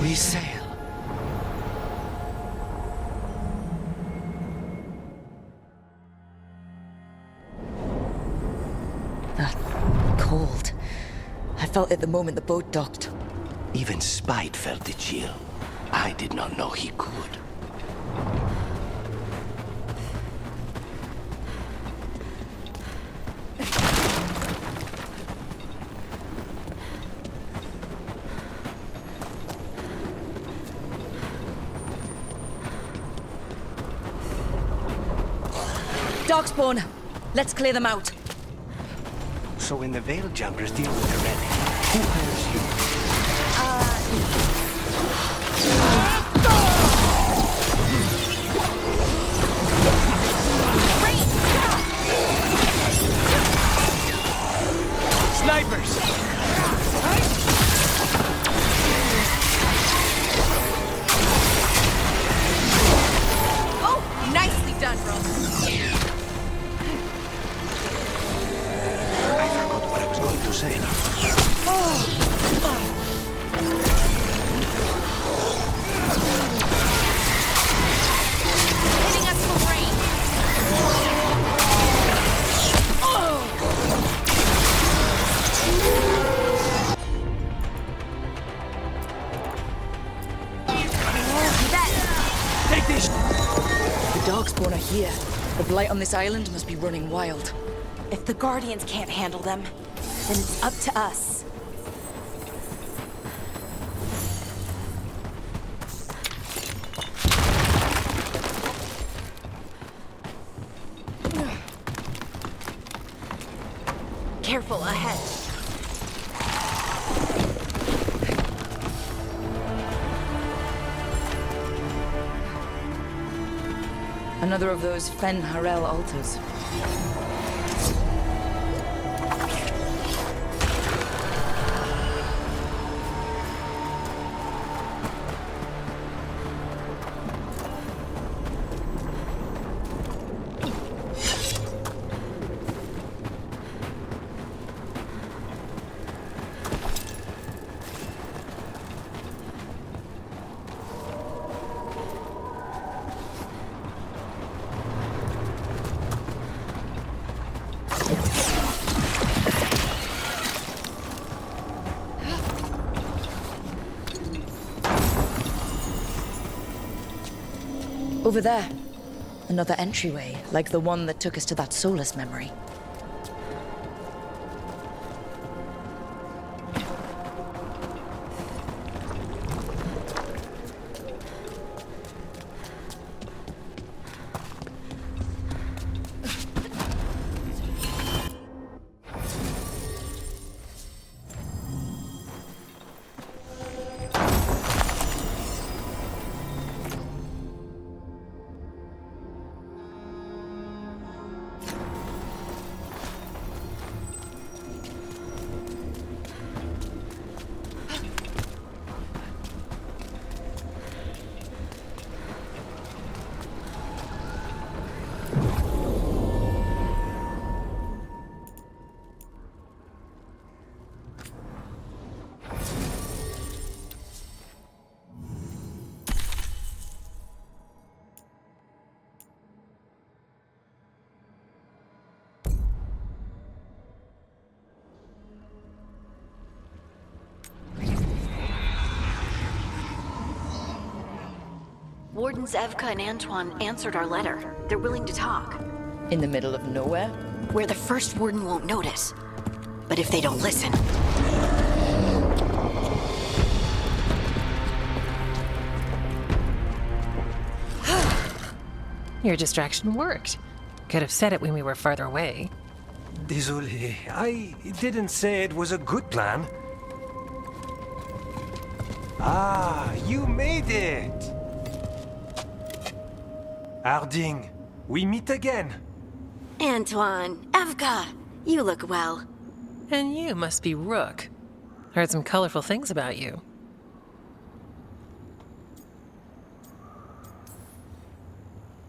We sail. That cold. I felt it the moment the boat docked. Even Spite felt the chill. I did not know he could. Darkspawn! Let's clear them out. So when the Veil Jumpers deal with the Red, who hires you? Snipers! Oh, nicely done, Rob. I forgot what I was going to say. Hitting us for rain. Take this! The Darkspawn are here. The blight on this island must be running wild. If the Guardians can't handle them, then it's up to us. Careful ahead. Another of those Fen Harel altars. Over there. Another entryway, like the one that took us to that Solus memory. Wardens Evka and Antoine answered our letter. They're willing to talk. In the middle of nowhere? Where the first Warden won't notice. But if they don't listen... Your distraction worked. Could have said it when we were farther away. Désolé, I didn't say it was a good plan. Ah, you made it! Harding, we meet again. Antoine, Evka, you look well. And you must be Rook. Heard some colorful things about you.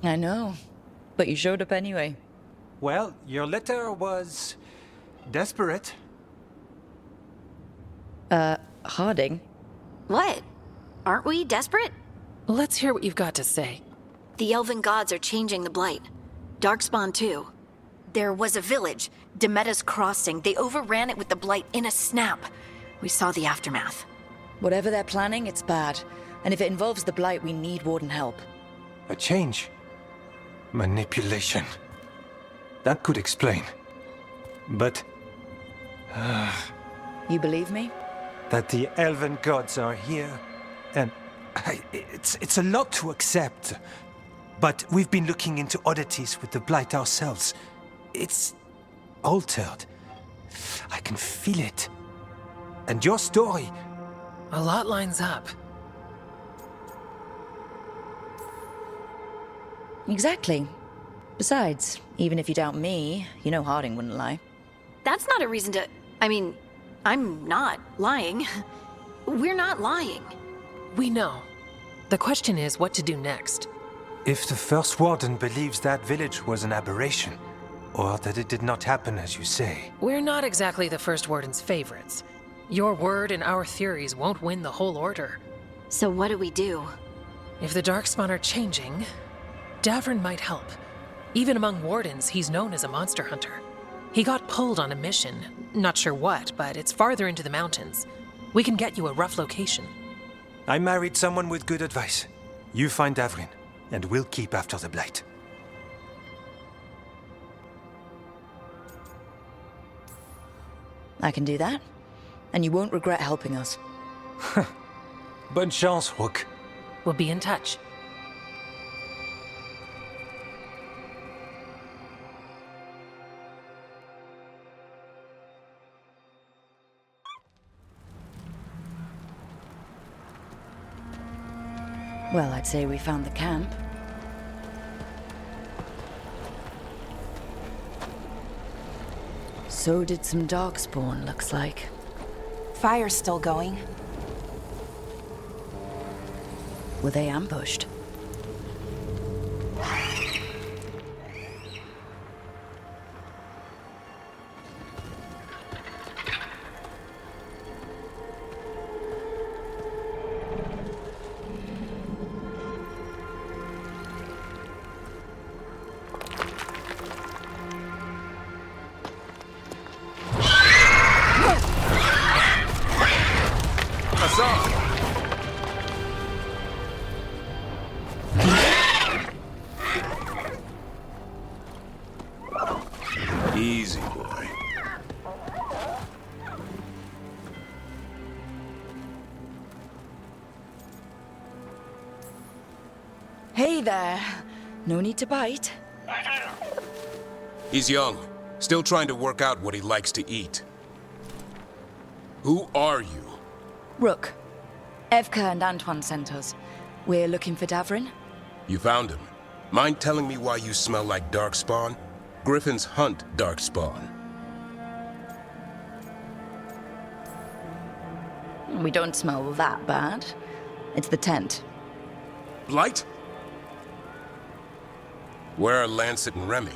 I know, but you showed up anyway. Well, your letter was... desperate. Harding? What? Aren't we desperate? Let's hear what you've got to say. The elven gods are changing the Blight. Darkspawn too. There was a village, Demetta's Crossing. They overran it with the Blight in a snap. We saw the aftermath. Whatever they're planning, it's bad. And if it involves the Blight, we need Warden help. A change. Manipulation. That could explain. But You believe me? that the elven gods are here, and it's a lot to accept. But we've been looking into oddities with the Blight ourselves. It's altered. I can feel it. And your story... A lot lines up. Exactly. Besides, even if you doubt me, you know Harding wouldn't lie. That's not a reason to... I mean, I'm not lying. We're not lying. We know. The question is what to do next. If the first Warden believes that village was an aberration, or that it did not happen as you say... We're not exactly the First Warden's favorites. Your word and our theories won't win the whole order. So what do we do? If the Darkspawn are changing, Davrin might help. Even among Wardens, he's known as a monster hunter. He got pulled on a mission. Not sure what, but it's farther into the mountains. We can get you a rough location. I married someone with good advice. You find Davrin, and we'll keep after the Blight. I can do that. And you won't regret helping us. Bonne chance, Rook. We'll be in touch. Well, I'd say we found the camp. So did some Darkspawn, looks like. Fire's still going. Were they ambushed? Easy, boy. Hey there. No need to bite. He's young, still trying to work out what he likes to eat. Who are you? Rook. Evka and Antoine sent us. We're looking for Davrin. You found him. Mind telling me why you smell like Darkspawn? Griffins hunt Darkspawn. We don't smell that bad. It's the tent. Blight? Where are Lancet and Remy?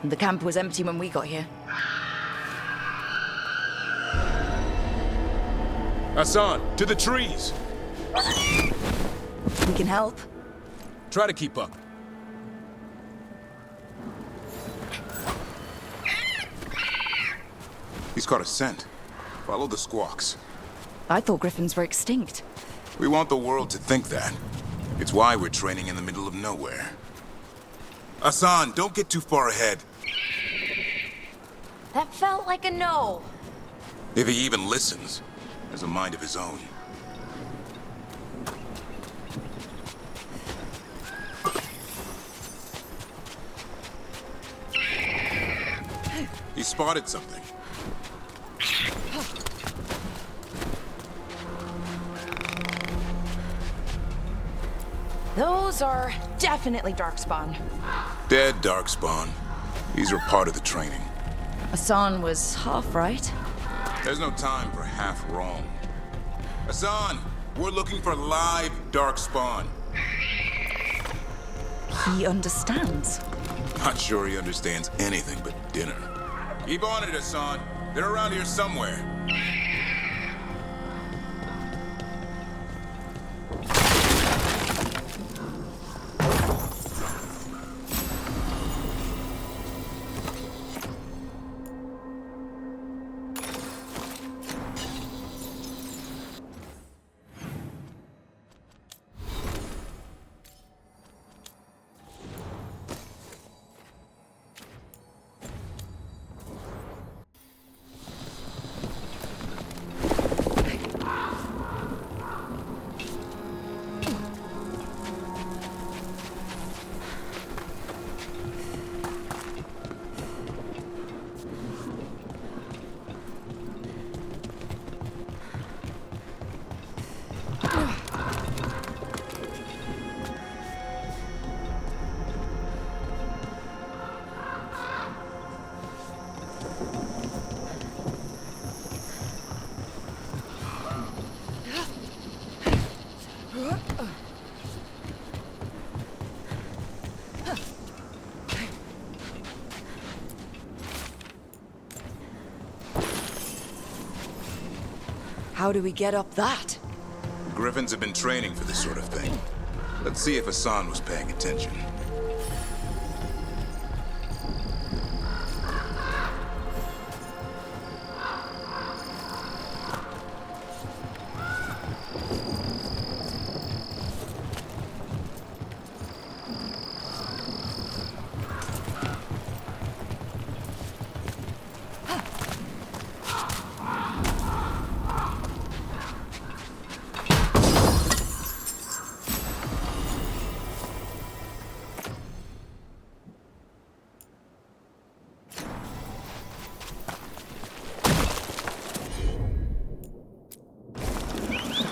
The camp was empty when we got here. Hassan, to the trees! We can help. Try to keep up. He's caught a scent. Follow the squawks. I thought griffins were extinct. We want the world to think that. It's why we're training in the middle of nowhere. Hassan, don't get too far ahead. That felt like a no. If he even listens, has a mind of his own. He spotted something. Those are definitely Darkspawn. Dead Darkspawn. These are part of the training. Hassan was half right. There's no time for half wrong. Hassan, we're looking for live Darkspawn. He understands. Not sure he understands anything but dinner. Keep on it, Hassan. They're around here somewhere. How do we get up that? Griffins have been training for this sort of thing. Let's see if Hassan was paying attention.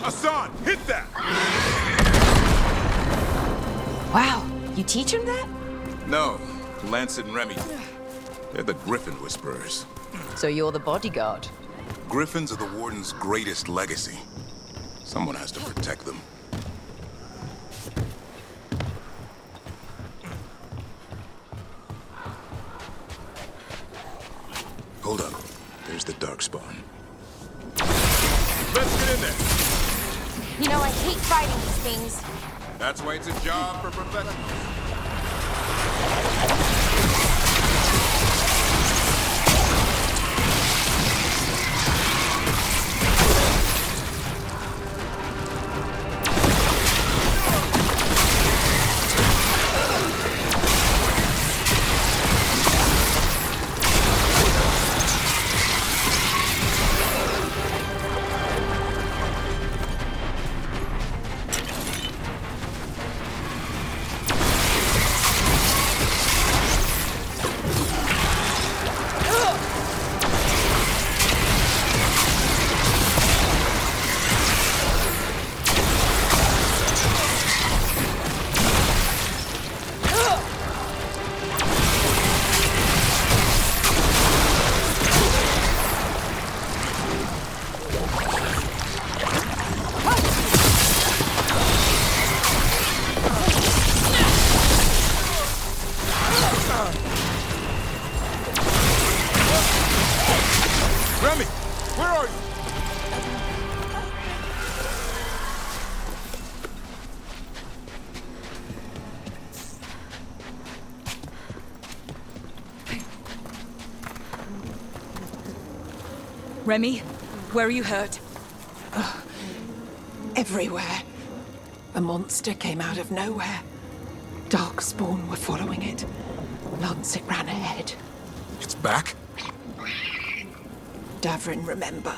Hassan, hit that! Wow, you teach him that? No, Lancet and Remy. They're the Griffin Whisperers. So you're the bodyguard? Griffins are the Warden's greatest legacy. Someone has to protect them. Hold up. There's the Darkspawn. Let's get in there! You know, I hate fighting these things. That's why it's a job for professionals. Remy, where are you? Remy, where are you hurt? Everywhere. A monster came out of nowhere. Darkspawn were following it. Lancet ran ahead. It's back? Davrin, remember.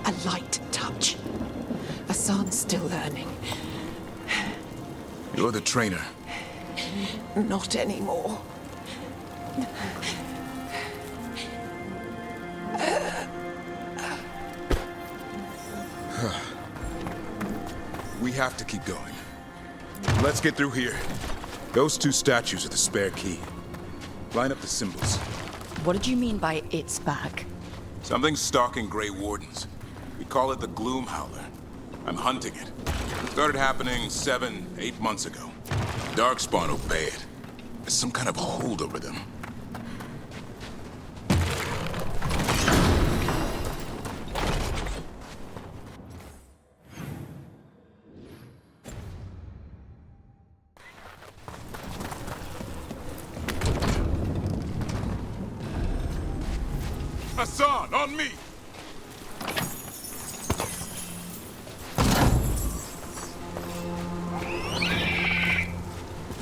A light touch. Hassan's still learning. You're the trainer. Not anymore. We have to keep going. Let's get through here. Those two statues are the spare key. Line up the symbols. What did you mean by it's back? Something's stalking Grey Wardens. We call it the Gloom Howler. I'm hunting it. It started happening 7, 8 months ago. Darkspawn obey it. There's some kind of hold over them. Hassan, on me!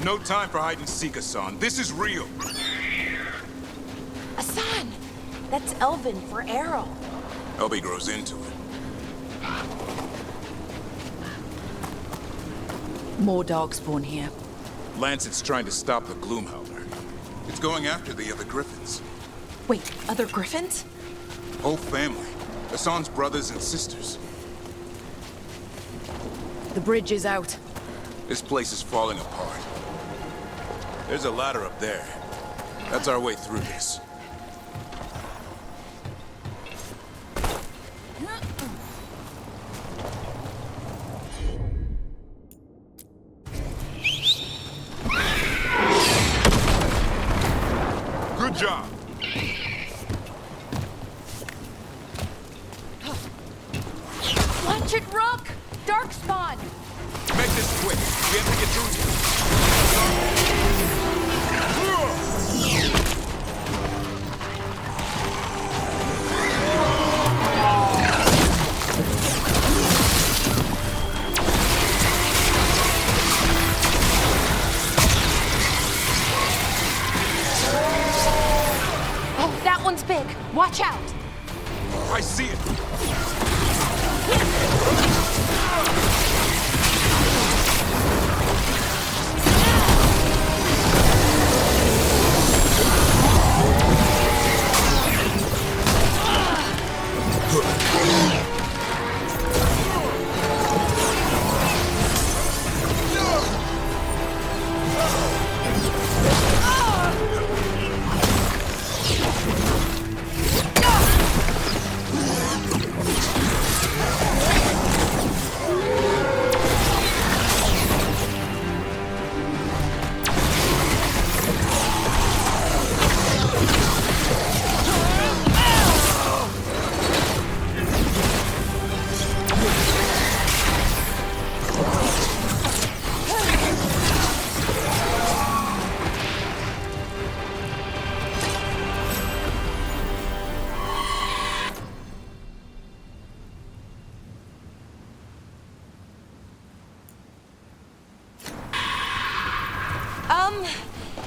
No time for hide and seek, Hassan. This is real. Hassan! That's Elven for arrow. Elby grows into it. More Darkspawn here. Lancet's trying to stop the Gloom Howler. It's going after the other Griffins. Wait, other Griffins? Whole family. Hassan's brothers and sisters. The bridge is out. This place is falling apart. There's a ladder up there. That's our way through this. Good job. Darkspawn! Make this quick. We have to get through here. Oh, that one's big. Watch out! I see it.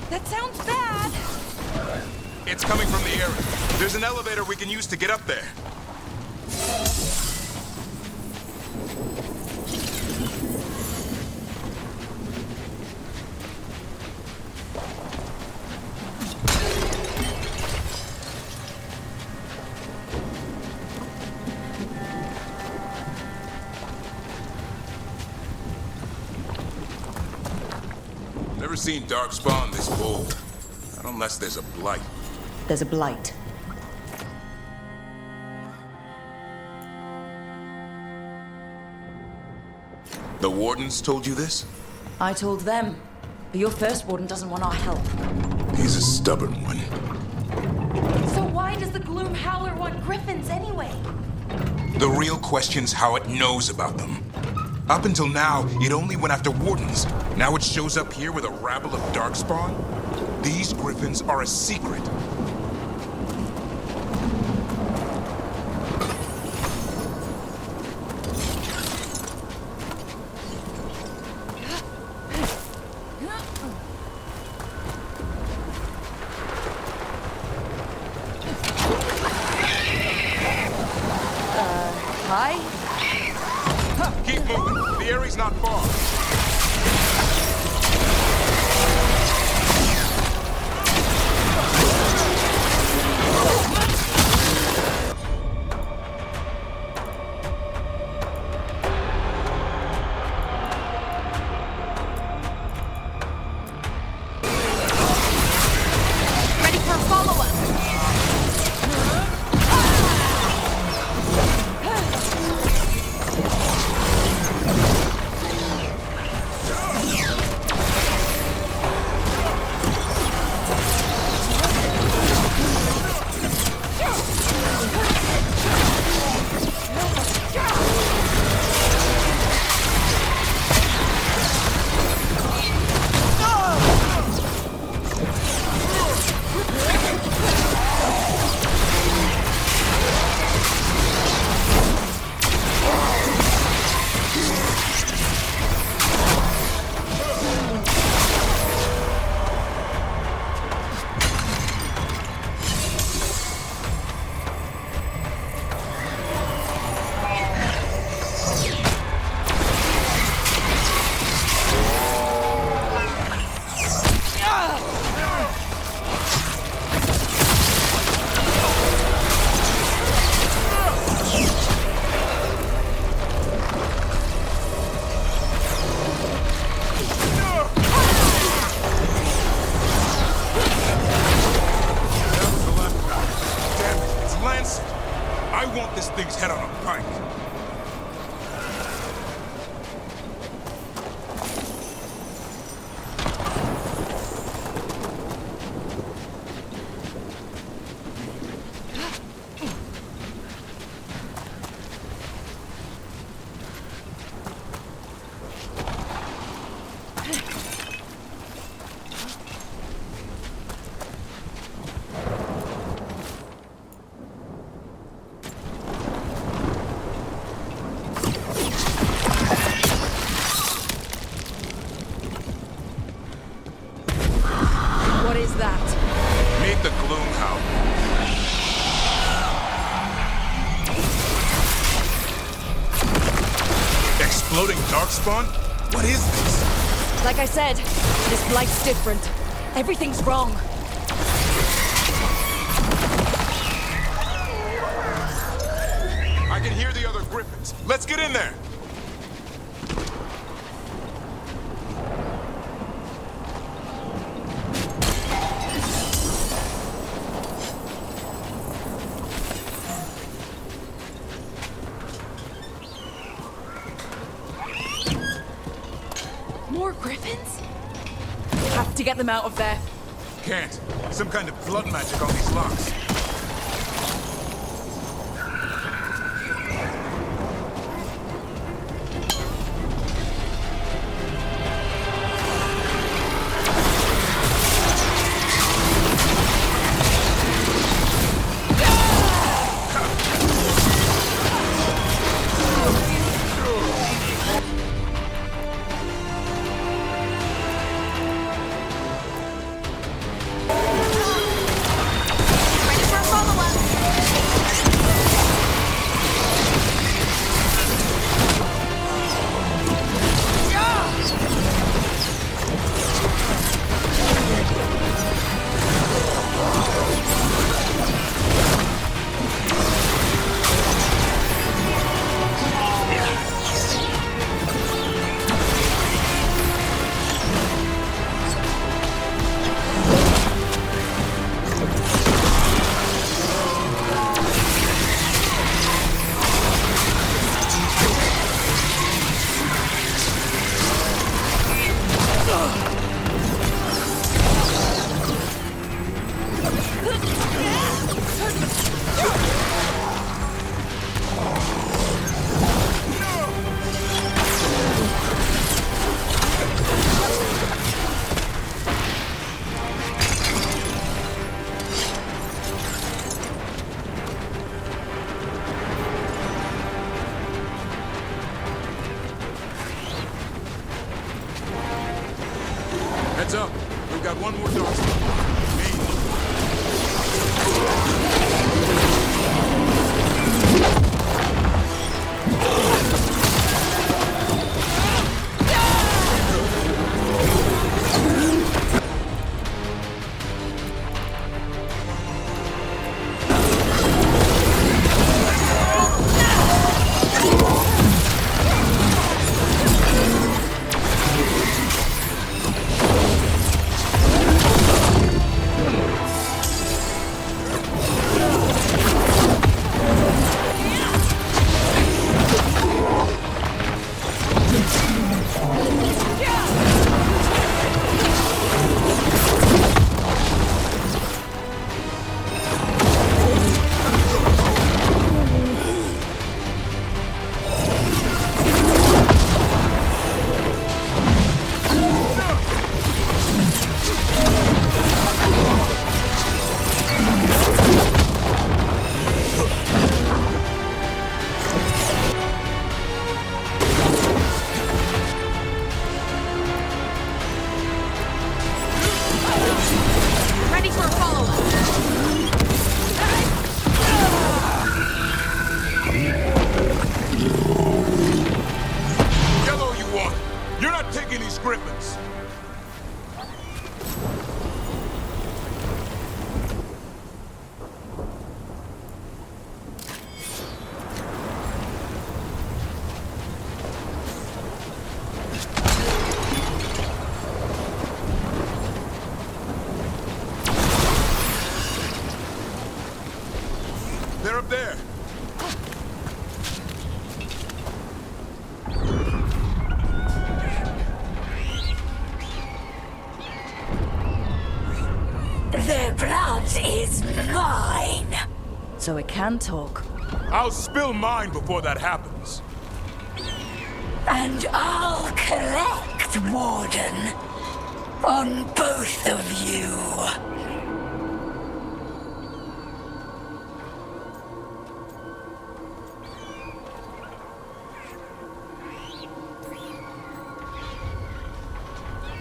That sounds bad. It's coming from the area. There's an elevator we can use to get up there. Never seen Darkspawn this bold. Not unless there's a blight. There's a blight. The Wardens told you this? I told them. But your first warden doesn't want our help. He's a stubborn one. So why does the Gloom Howler want griffins anyway? The real question's how it knows about them. Up until now, it only went after Wardens. Now it shows up here with a rabble of Darkspawn? These griffins are a secret. Hi? Keep moving. The area's not far. Ready for a follow-up? Floating darkspawn? What is this? Like I said, this blight's different. Everything's wrong. I can hear the other griffins. Let's get in there. More griffins? Have to get them out of there. Can't. Some kind of blood magic on these locks. Heads up. We've got one more darkspawn. They're up there. Their blood is mine. So it can talk. I'll spill mine before that happens. And I'll collect, Warden, on both of you.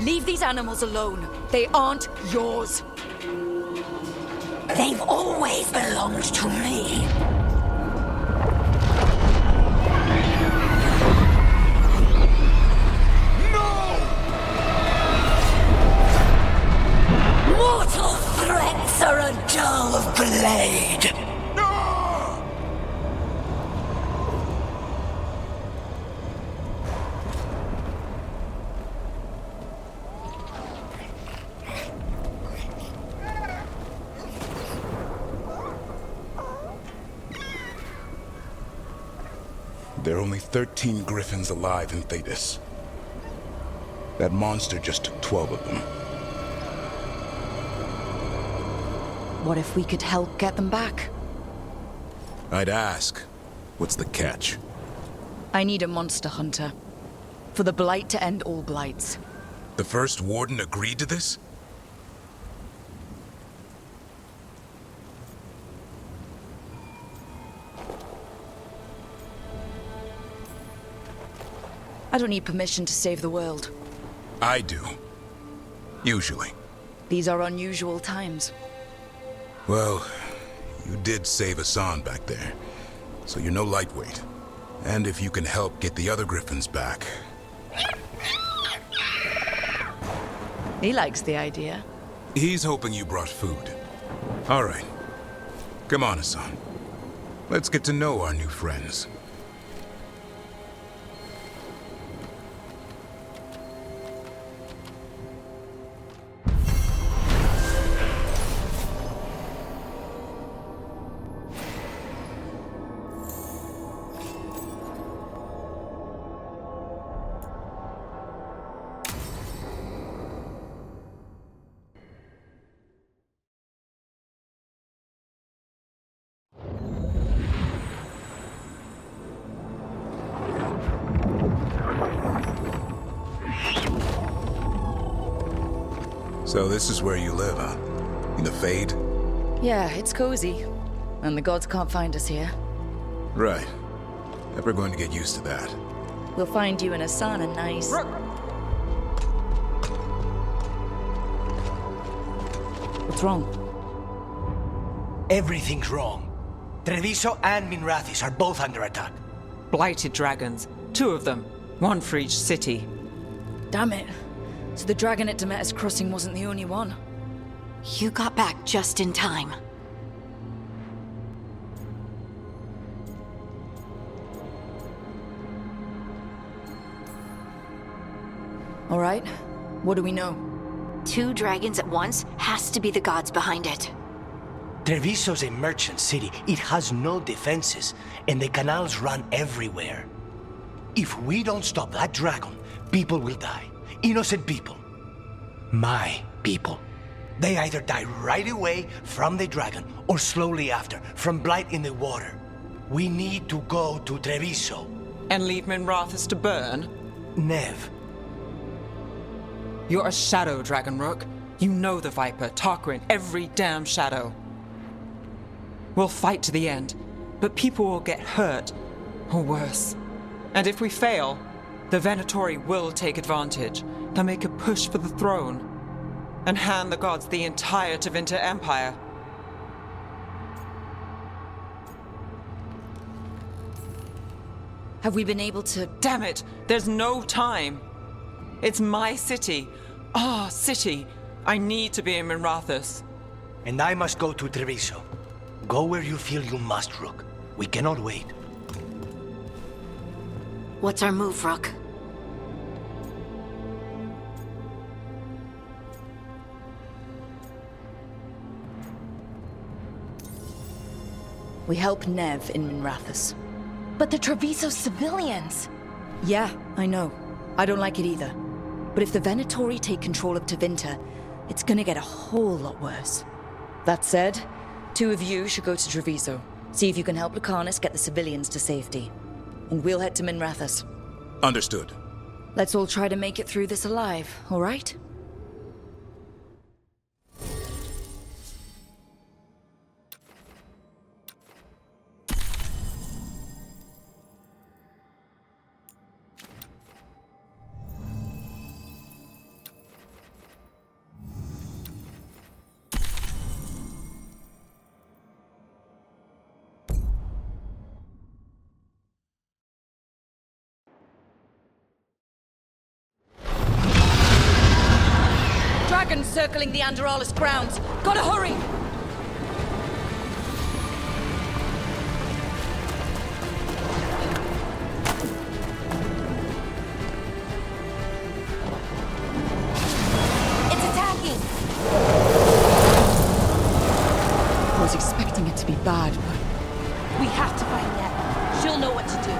Leave these animals alone. They aren't yours. They've always belonged to me. There are only 13 griffins alive in Thetis. That monster just took 12 of them. What if we could help get them back? I'd ask, what's the catch? I need a monster hunter. For the Blight to end all blights. The first Warden agreed to this? I don't need permission to save the world. I do. Usually. These are unusual times. Well, you did save Hassan back there, so you're no lightweight. And if you can help get the other griffins back... He likes the idea. He's hoping you brought food. All right. Come on, Hassan. Let's get to know our new friends. So this is where you live, huh? In the Fade? Yeah, it's cozy. And the gods can't find us here. Right. Never going to get used to that. We'll find you and Hassan a nice... What's wrong? Everything's wrong. Treviso and Minrathous are both under attack. Blighted dragons. 2 of them. 1 for each city. Damn it. So the dragon at Demeter's Crossing wasn't the only one. You got back just in time. All right. What do we know? 2 dragons at once has to be the gods behind it. Treviso's a merchant city. It has no defenses, and the canals run everywhere. If we don't stop that dragon, people will die. Innocent people. My people. They either die right away from the dragon, or slowly after, from blight in the water. We need to go to Treviso. And leave Minrathous to burn? Nev. You're a shadow, Dragon Rook. You know the Viper, Tarquin, every damn shadow. We'll fight to the end, but people will get hurt, or worse. And if we fail, the Venatori will take advantage. They'll make a push for the throne, and hand the gods the entire Tevinter Empire. Have we been able to... Damn it! There's no time! It's my city. Our city. I need to be in Minrathous. And I must go to Treviso. Go where you feel you must, Rook. We cannot wait. What's our move, Rook? We help Nev in Minrathous. But the Treviso civilians! Yeah, I know. I don't like it either. But if the Venatori take control of Tevinter, it's gonna get a whole lot worse. That said, 2 of you should go to Treviso. See if you can help Lucanus get the civilians to safety. And we'll head to Minrathous. Understood. Let's all try to make it through this alive, all right? Dragons circling the Anderalis grounds. Gotta hurry! It's attacking! I was expecting it to be bad, but We have to find Ned. She'll know what to do.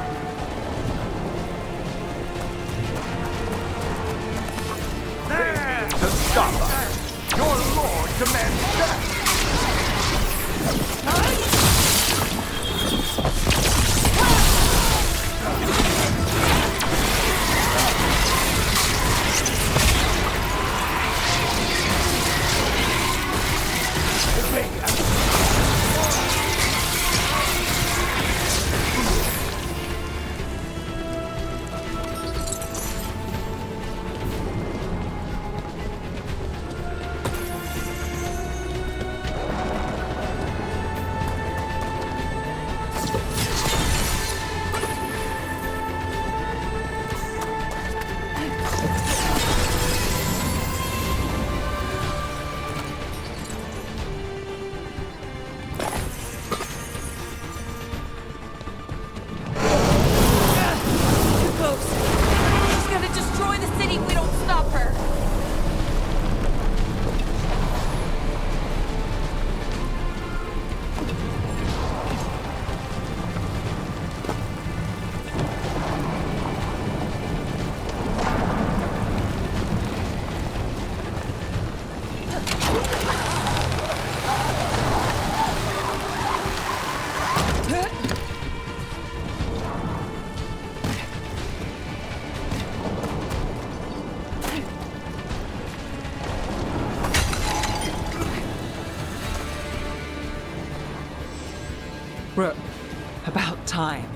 time.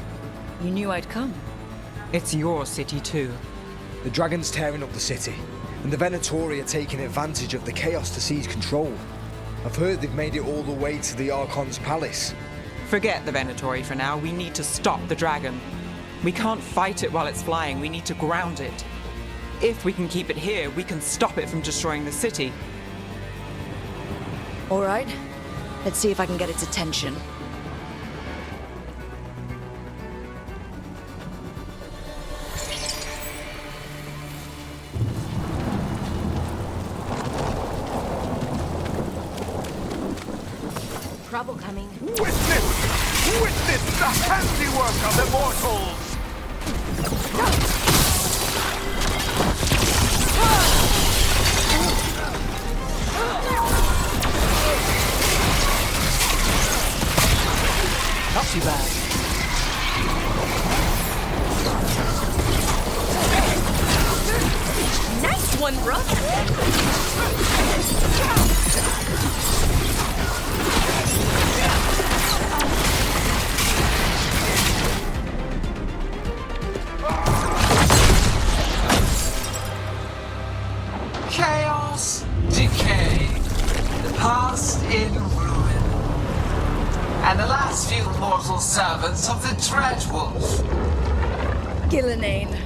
You knew I'd come. It's your city too. The dragon's tearing up the city, and the Venatori are taking advantage of the chaos to seize control. I've heard they've made it all the way to the Archon's palace. Forget the Venatori for now. We need to stop the dragon. We can't fight it while it's flying. We need to ground it. If we can keep it here, we can stop it from destroying the city. All right. Let's see if I can get its attention. Trouble coming. Witness the handiwork of the mortals! Not too bad. Nice one, Rook! Chaos, decay, the past in ruin, and the last few mortal servants of the Dreadwolf. Gillenane.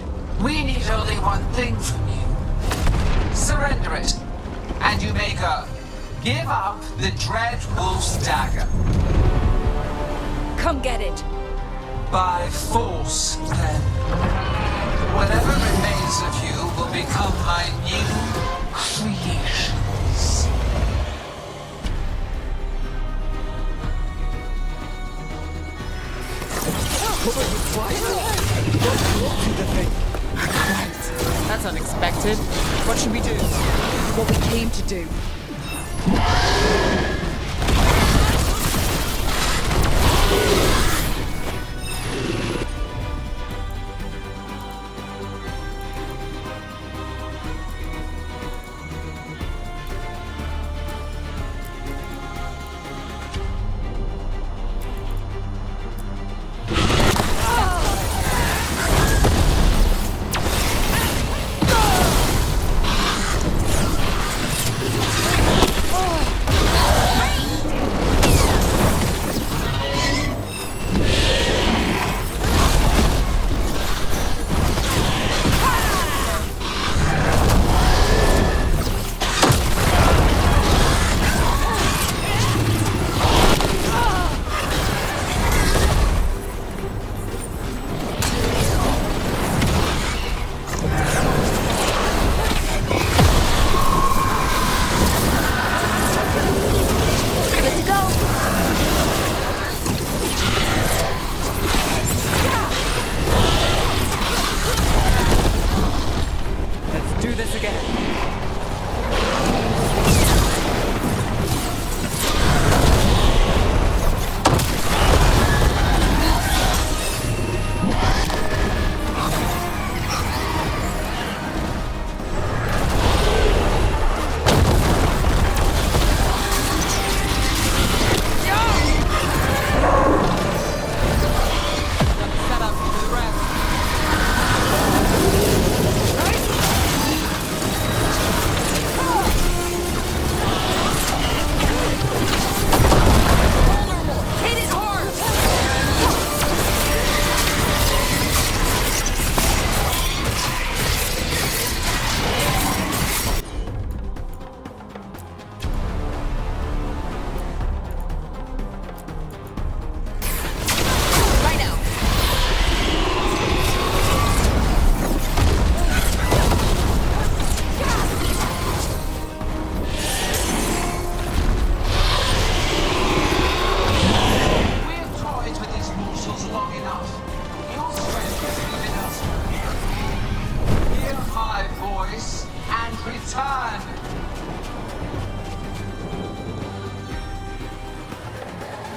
We need only one thing from you. Surrender it, and you may go. Give up the Dreadwolf's dagger. Come get it. By force, then. Whatever remains of you will become my new creations. That's unexpected. What should we do? What we came to do.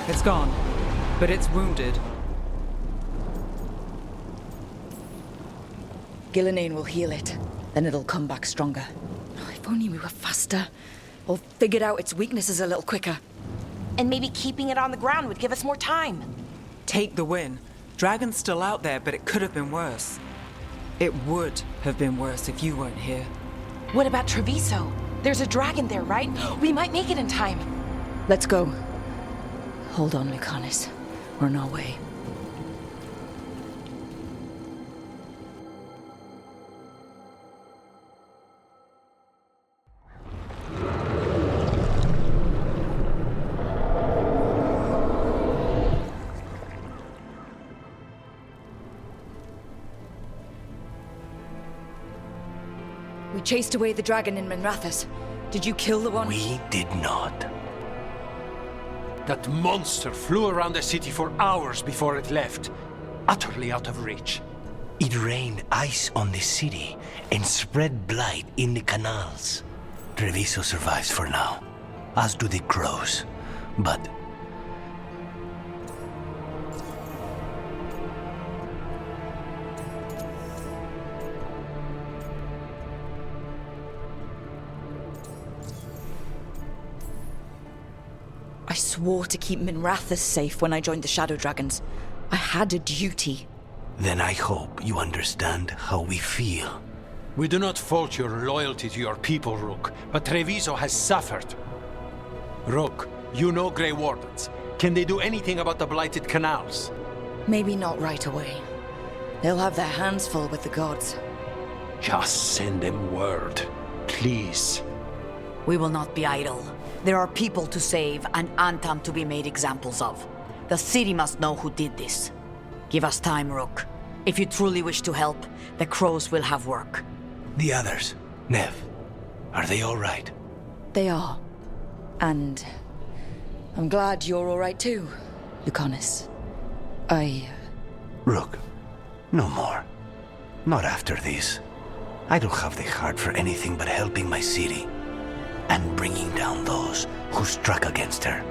It's gone, but it's wounded. Gillenane will heal it. Then it'll come back stronger. Oh, if only we were faster. Or figured out its weaknesses a little quicker. And maybe keeping it on the ground would give us more time. Take the win. Dragon's still out there, but it could have been worse. It would have been worse if you weren't here. What about Treviso? There's a dragon there, right? We might make it in time. Let's go. Hold on, Lucanus. We're on our way. We chased away the dragon in Minrathous. Did you kill the one? We did not. That monster flew around the city for hours before it left, utterly out of reach. It rained ice on the city and spread blight in the canals. Treviso survives for now, as do the crows. But I swore to keep Minrathous safe when I joined the Shadow Dragons. I had a duty. then I hope you understand how we feel. We do not fault your loyalty to your people, Rook, but Treviso has suffered. Rook, you know Grey Wardens. Can they do anything about the blighted canals? Maybe not right away. They'll have their hands full with the gods. Just send them word, please. We will not be idle. There are people to save and Antam to be made examples of. The city must know who did this. Give us time, Rook. If you truly wish to help, the crows will have work. The others, Nev, are they all right? They are. And I'm glad you're all right too, Lucanus. Rook, no more. Not after this. I don't have the heart for anything but helping my city and bringing down those who struck against her.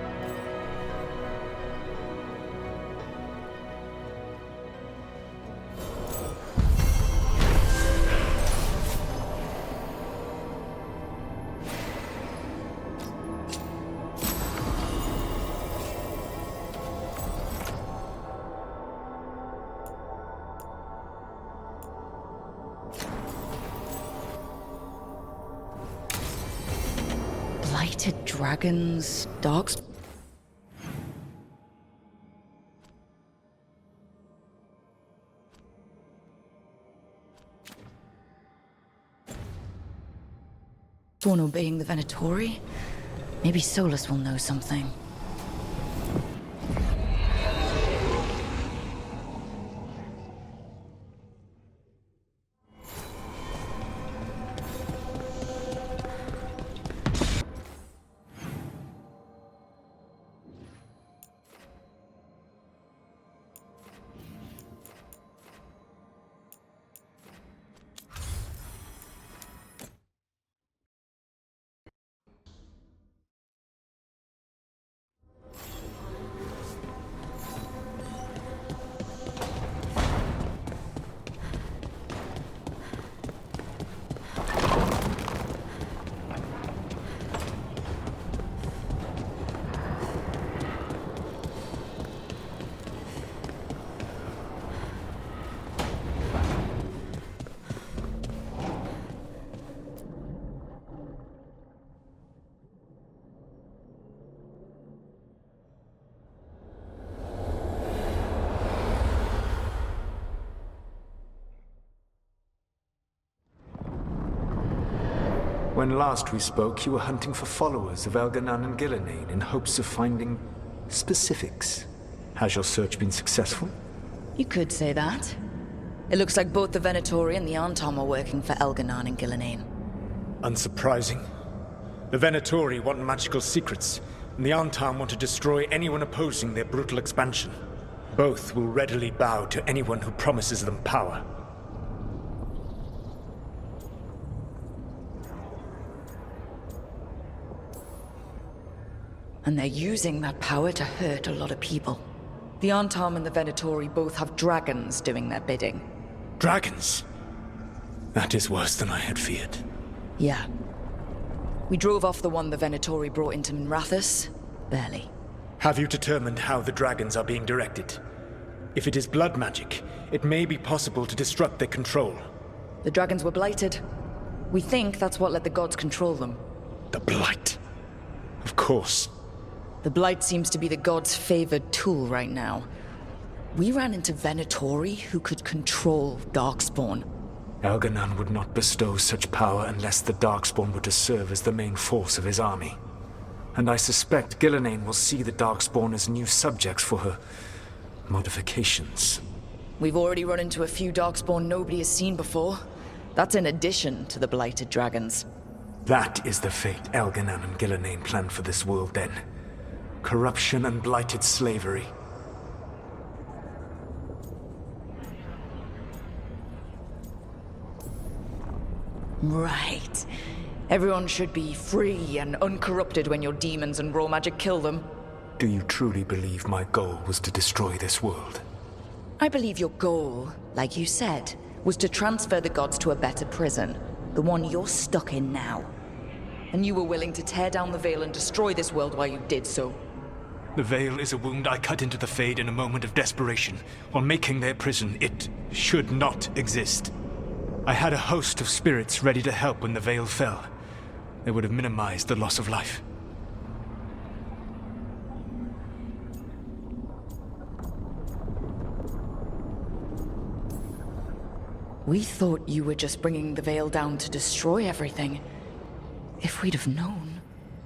Blighted dragons, dogs. One obeying the Venatori? Maybe Solus will know something. When last we spoke, you were hunting for followers of Elganan and Gillenane in hopes of finding specifics. Has your search been successful? You could say that. It looks like both the Venatori and the Antam are working for Elganan and Gillenane. Unsurprising. The Venatori want magical secrets, and the Antam want to destroy anyone opposing their brutal expansion. Both will readily bow to anyone who promises them power. And they're using that power to hurt a lot of people. The Antam and the Venatori both have dragons doing their bidding. Dragons? That is worse than I had feared. Yeah. We drove off the one the Venatori brought into Minrathous. Barely. Have you determined how the dragons are being directed? If it is blood magic, it may be possible to disrupt their control. The dragons were blighted. We think that's what let the gods control them. The Blight. Of course. The Blight seems to be the gods' favored tool right now. We ran into Venatori, who could control Darkspawn. Elganan would not bestow such power unless the Darkspawn were to serve as the main force of his army. And I suspect Gillenane will see the Darkspawn as new subjects for her modifications. We've already run into a few Darkspawn nobody has seen before. That's in addition to the Blighted Dragons. That is the fate Elganan and Gillenane planned for this world then. Corruption and blighted slavery. Right. Everyone should be free and uncorrupted when your demons and raw magic kill them. Do you truly believe my goal was to destroy this world? I believe your goal, like you said, was to transfer the gods to a better prison. The one you're stuck in now. And you were willing to tear down the Veil and destroy this world while you did so. The Veil is a wound I cut into the Fade in a moment of desperation, while making their prison. It should not exist. I had a host of spirits ready to help when the Veil fell. They would have minimized the loss of life. We thought you were just bringing the Veil down to destroy everything. If we'd have known...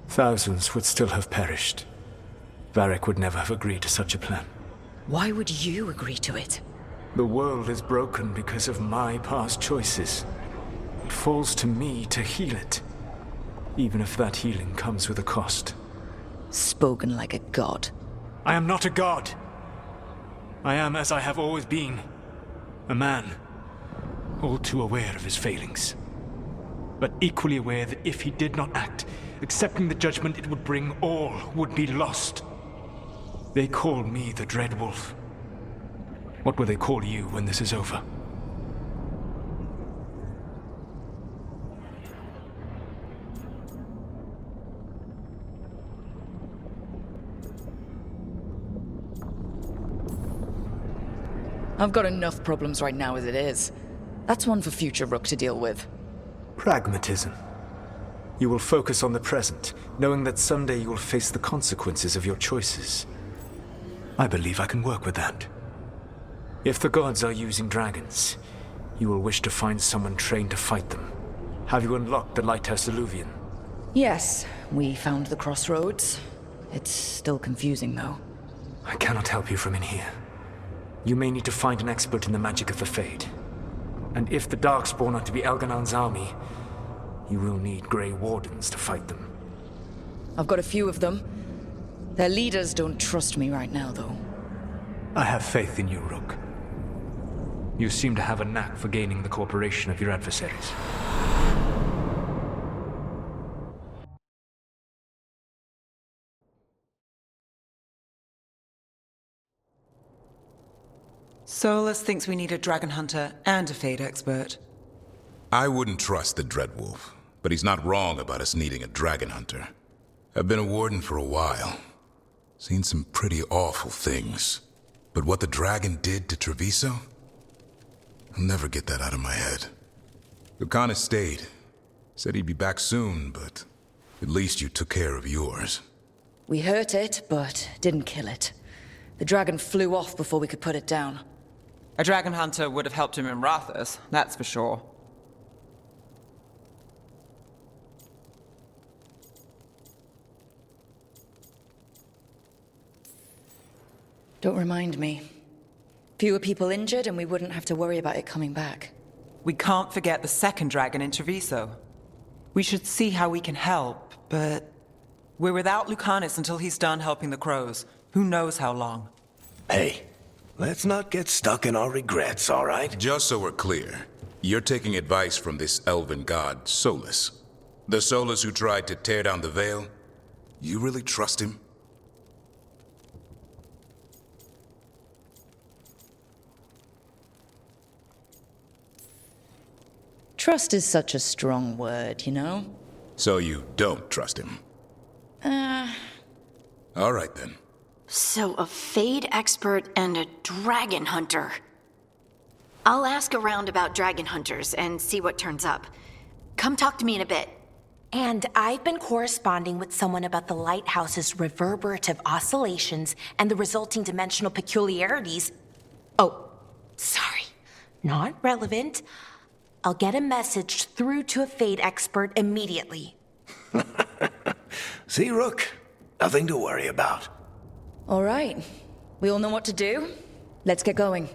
Thousands would still have perished. Varric would never have agreed to such a plan. Why would you agree to it? The world is broken because of my past choices. It falls to me to heal it. Even if that healing comes with a cost. Spoken like a god. I am not a god. I am as I have always been. A man. All too aware of his failings. But equally aware that if he did not act, accepting the judgment it would bring, all would be lost. They call me the Dread Wolf. What will they call you when this is over? I've got enough problems right now as it is. That's one for future Rook to deal with. Pragmatism. You will focus on the present, knowing that someday you will face the consequences of your choices. I believe I can work with that. If the gods are using dragons, you will wish to find someone trained to fight them. Have you unlocked the Lighthouse Alluvian? Yes, we found the crossroads. It's still confusing, though. I cannot help you from in here. You may need to find an expert in the magic of the Fade. And if the Darkspawn are to be Elganan's army, you will need Grey Wardens to fight them. I've got a few of them. Their leaders don't trust me right now, though. I have faith in you, Rook. You seem to have a knack for gaining the cooperation of your adversaries. Solus thinks we need a dragon hunter and a Fade expert. I wouldn't trust the Dreadwolf, but he's not wrong about us needing a dragon hunter. I've been a warden for a while. Seen some pretty awful things. But what the dragon did to Treviso? I'll never get that out of my head. Lucanus stayed. Said he'd be back soon, but at least you took care of yours. We hurt it, but didn't kill it. The dragon flew off before we could put it down. A dragon hunter would have helped him in Minrathous, that's for sure. Don't remind me. Fewer people injured and we wouldn't have to worry about it coming back. We can't forget the second dragon in Treviso. We should see how we can help, but... we're without Lucanus until he's done helping the crows. Who knows how long? Hey, let's not get stuck in our regrets, all right? Just so we're clear, you're taking advice from this elven god, Solus. The Solus who tried to tear down the Veil? You really trust him? Trust is such a strong word, you know? So you don't trust him? All right then. So a Fade expert and a dragon hunter. I'll ask around about dragon hunters and see what turns up. Come talk to me in a bit. And I've been corresponding with someone about the lighthouse's reverberative oscillations and the resulting dimensional peculiarities. Oh, sorry. Not relevant. I'll get a message through to a Fade expert immediately. See, Rook? Nothing to worry about. All right. We all know what to do. Let's get going.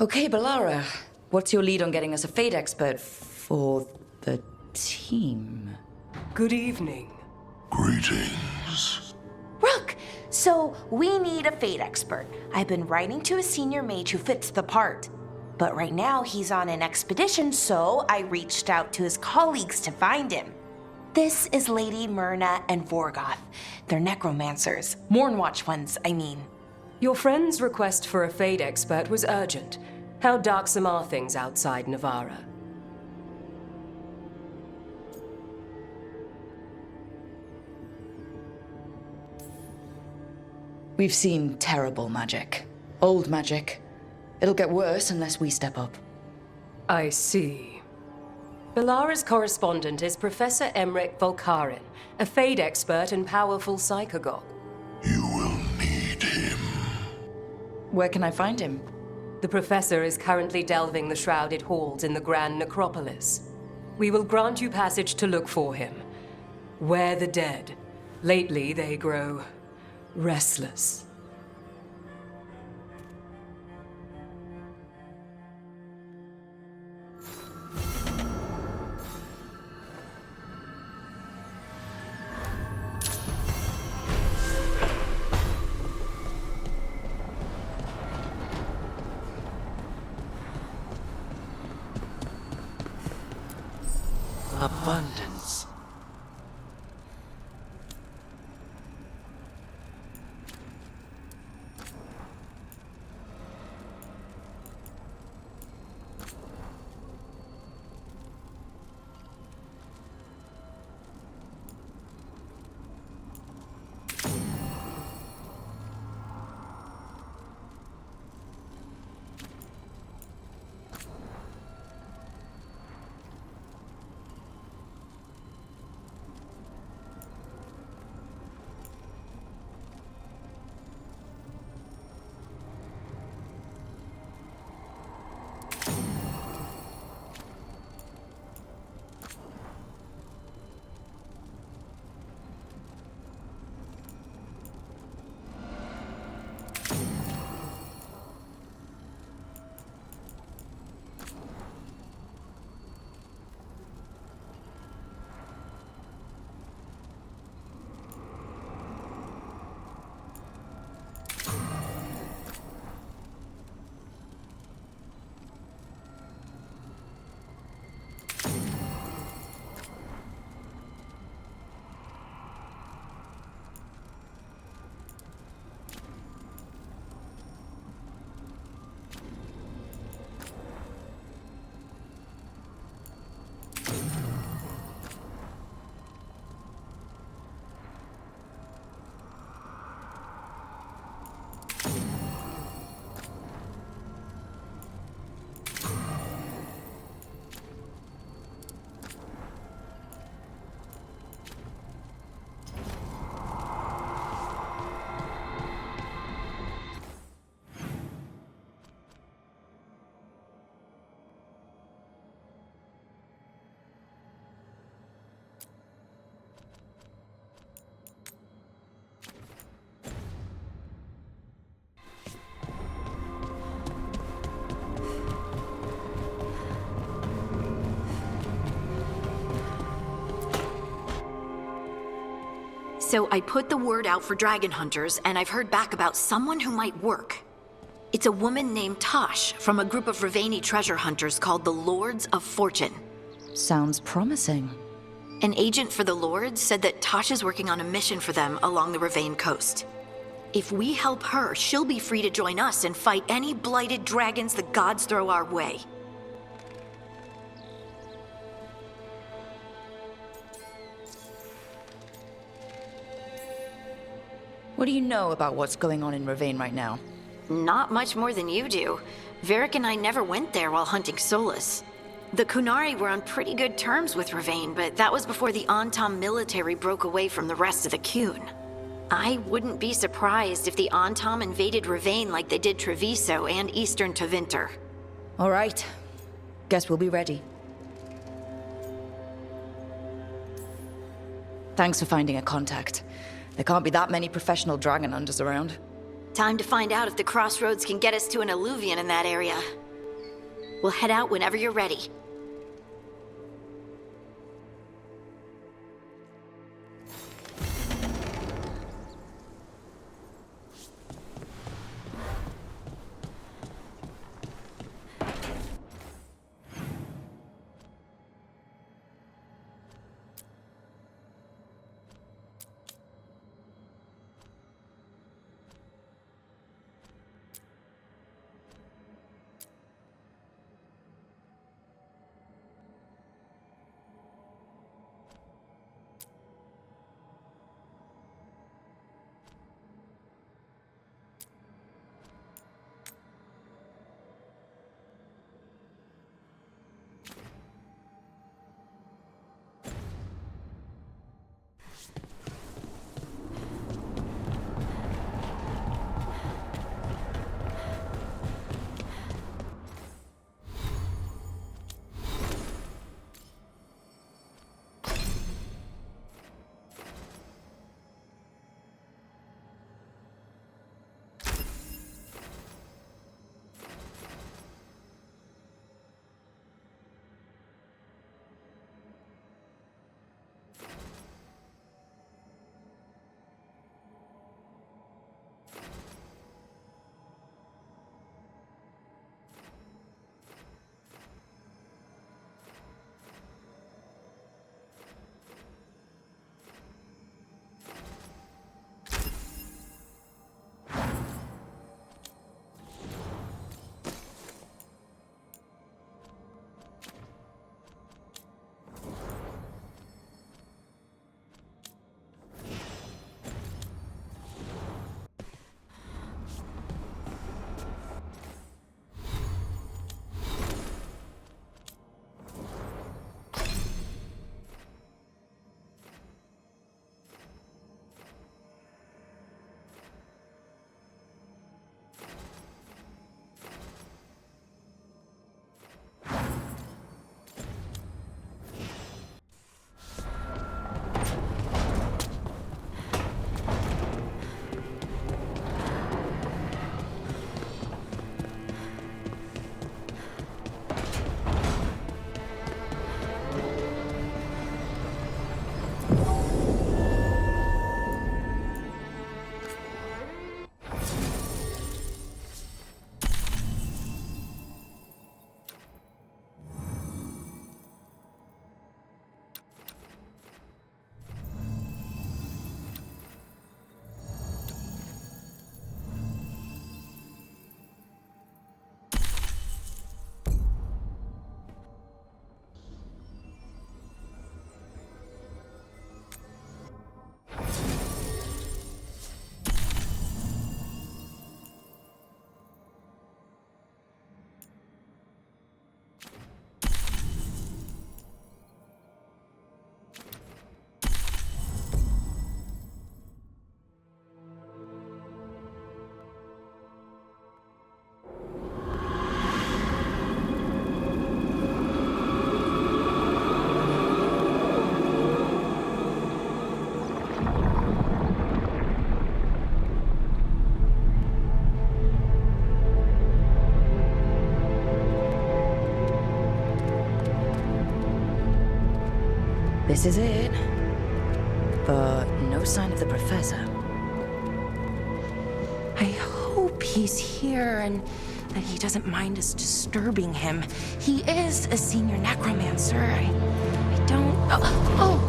Okay, Balara. What's your lead on getting us a Fade expert for the team? Good evening. Greetings. Rook! So, we need a Fade expert. I've been writing to a senior mage who fits the part. But right now, he's on an expedition, so I reached out to his colleagues to find him. This is Lady Myrna and Vorgoth. They're necromancers. Mournwatch ones, I mean. Your friend's request for a Fade expert was urgent. How darksome are things outside Navarra? We've seen terrible magic. Old magic. It'll get worse unless we step up. I see. Balara's correspondent is Professor Emmrich Volkarin, a Fade expert and powerful psychagogue. Where can I find him? The Professor is currently delving the shrouded halls in the Grand Necropolis. We will grant you passage to look for him. Where the dead. Lately they grow restless. Abundance. So I put the word out for dragon hunters, and I've heard back about someone who might work. It's a woman named Taash from a group of Riveni treasure hunters called the Lords of Fortune. Sounds promising. An agent for the Lords said that Taash is working on a mission for them along the Rivane coast. If we help her, she'll be free to join us and fight any blighted dragons the gods throw our way. What do you know about what's going on in Rivane right now? Not much more than you do. Varric and I never went there while hunting Solus. The Kunari were on pretty good terms with Rivane, but that was before the Antam military broke away from the rest of the Kun. I wouldn't be surprised if the Antam invaded Rivane like they did Treviso and eastern Tevinter. All right. Guess we'll be ready. Thanks for finding a contact. There can't be that many professional dragon hunters around. Time to find out if the crossroads can get us to an alluvion in that area. We'll head out whenever you're ready. This is it. But no sign of the professor. I hope he's here and that he doesn't mind us disturbing him. He is a senior necromancer. I don't... Oh!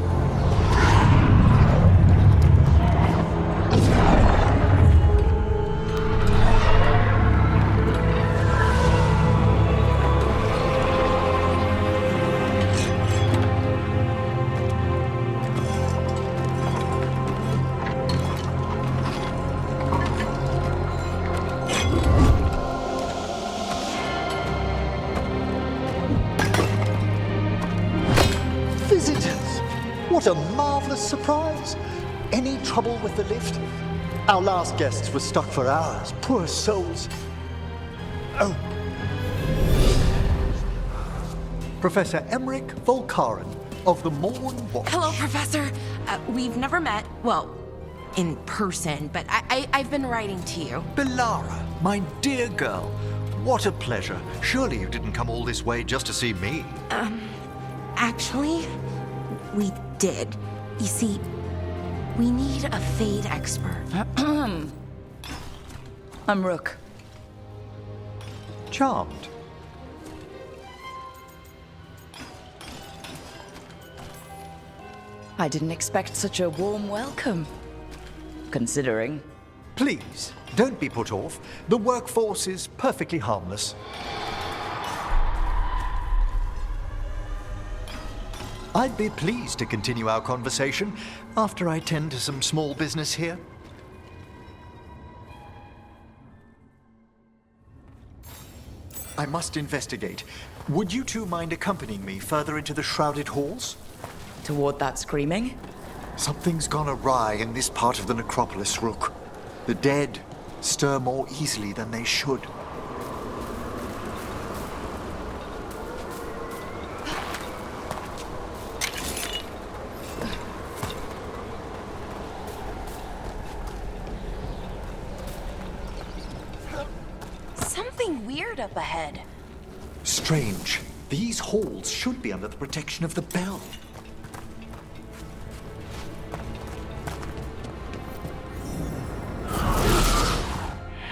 What a marvelous surprise! Any trouble with the lift? Our last guests were stuck for hours. Poor souls. Oh. Professor Emmrich Volkaren of the Morn Watch. Hello, Professor. We've never met. Well, in person, but I've been writing to you. Belara, my dear girl. What a pleasure. Surely you didn't come all this way just to see me. Actually, we did. You see, we need a Fade expert. I'm Rook. Charmed. I didn't expect such a warm welcome. Considering. Please, don't be put off. The workforce is perfectly harmless. I'd be pleased to continue our conversation after I tend to some small business here. I must investigate. Would you two mind accompanying me further into the shrouded halls? Toward that screaming? Something's gone awry in this part of the necropolis, Rook. The dead stir more easily than they should. Something weird up ahead. Strange. These halls should be under the protection of the bell.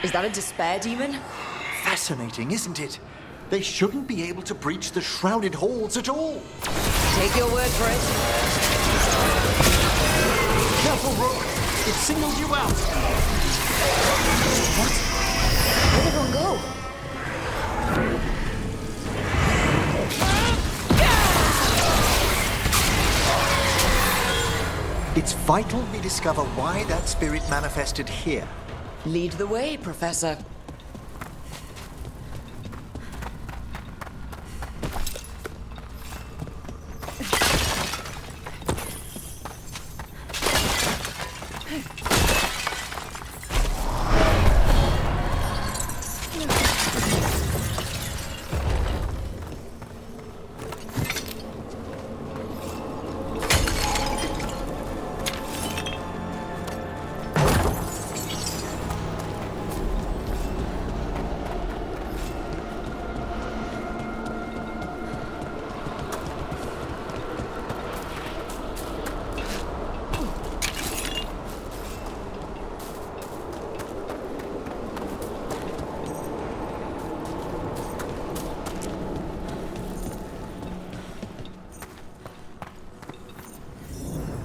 Is that a despair demon? Fascinating, isn't it? They shouldn't be able to breach the shrouded halls at all. Take your word for it. Careful, Rook! It singled you out! What? Where'd everyone go? It's vital we discover why that spirit manifested here. Lead the way, Professor.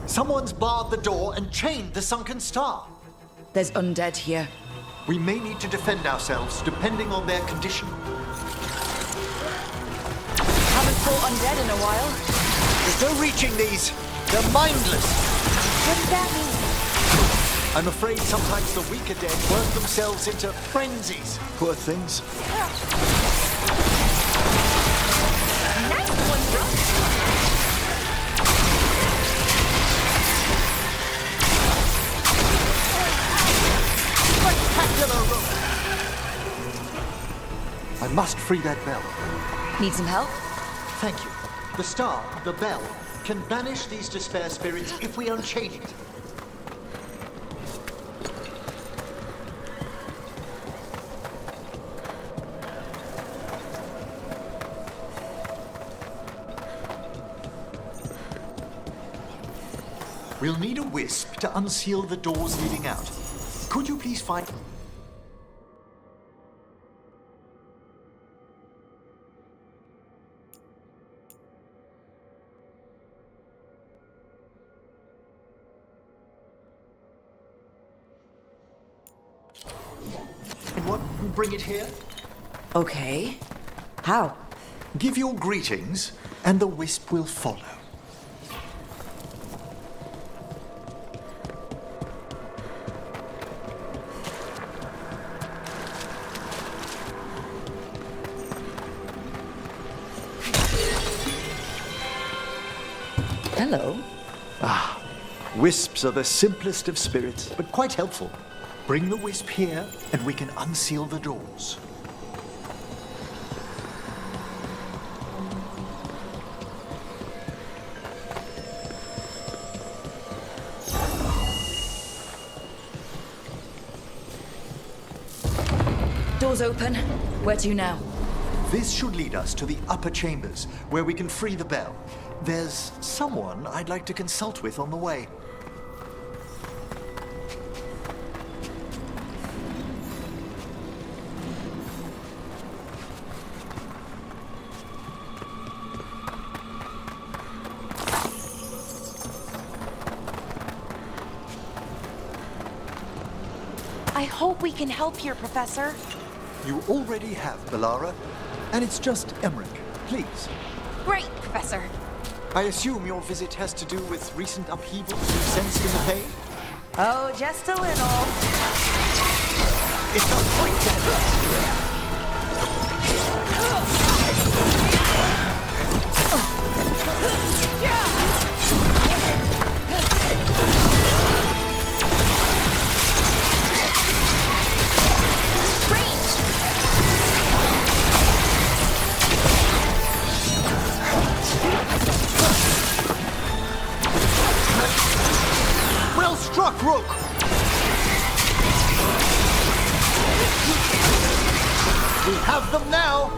Someone's barred the door and chained the sunken star. There's undead here. We may need to defend ourselves, depending on their condition. Haven't fought undead in a while. There's no reaching these. They're mindless. What does that mean? I'm afraid sometimes the weaker dead work themselves into frenzies. Poor things. Nice one, bro. I must free that bell. Need some help? Thank you. The star, the bell, can banish these despair spirits if we unchain it. We'll need a wisp to unseal the doors leading out. Could you please find... And what will bring it here? Okay. How? Give your greetings, and the wisp will follow. Hello. Ah, wisps are the simplest of spirits, but quite helpful. Bring the wisp here, and we can unseal the doors. Doors open. Where to now? This should lead us to the upper chambers, where we can free the bell. There's someone I'd like to consult with on the way. I hope we can help here, Professor. You already have, Bellara, and it's just Emmrich. Please. Great, Professor. I assume your visit has to do with recent upheavals you sensed in the cave? Oh, just a little. It's not quite that. Well struck, Rook! We have them now!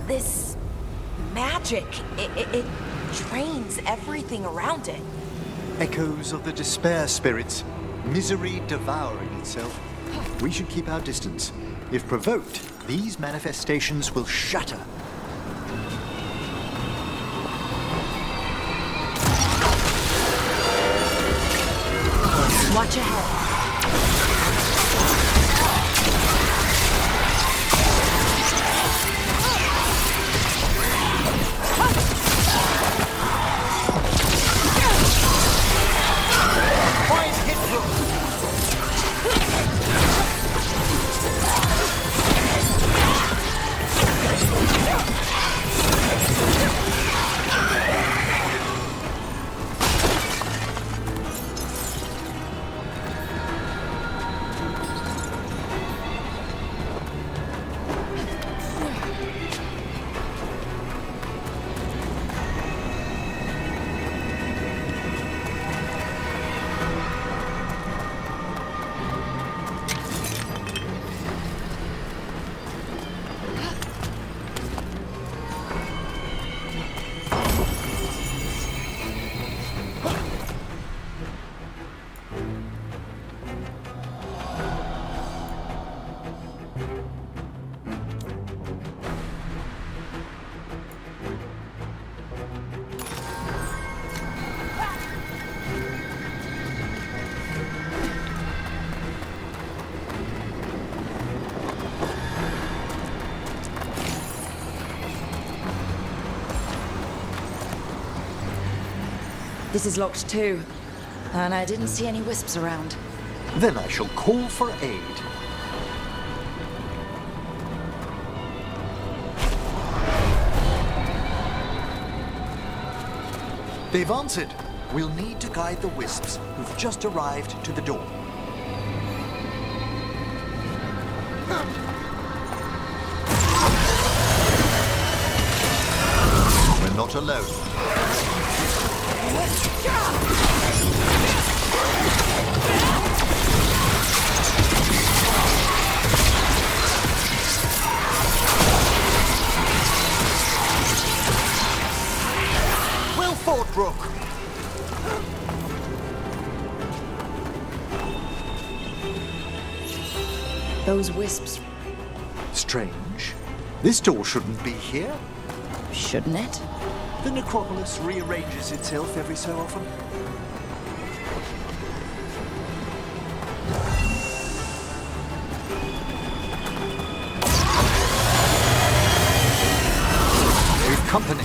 This magic, it drains everything around it. Echoes of the despair spirits, misery devouring itself. We should keep our distance. If provoked, these manifestations will shatter. Watch ahead. This is locked too. And I didn't see any wisps around. Then I shall call for aid. They've answered. We'll need to guide the wisps who've just arrived to the door. We're not alone. Well fought, Rook. Those wisps. Strange. This door shouldn't be here. Shouldn't it? The necropolis rearranges itself every so often. We've company.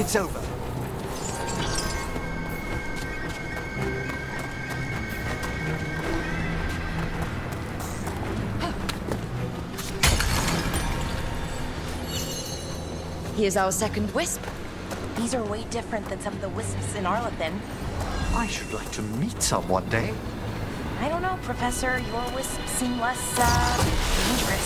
It's over. Here's our second wisp. These are way different than some of the wisps in Arlethin. I should like to meet some one day. I don't know, Professor. Your wisps seem less, dangerous.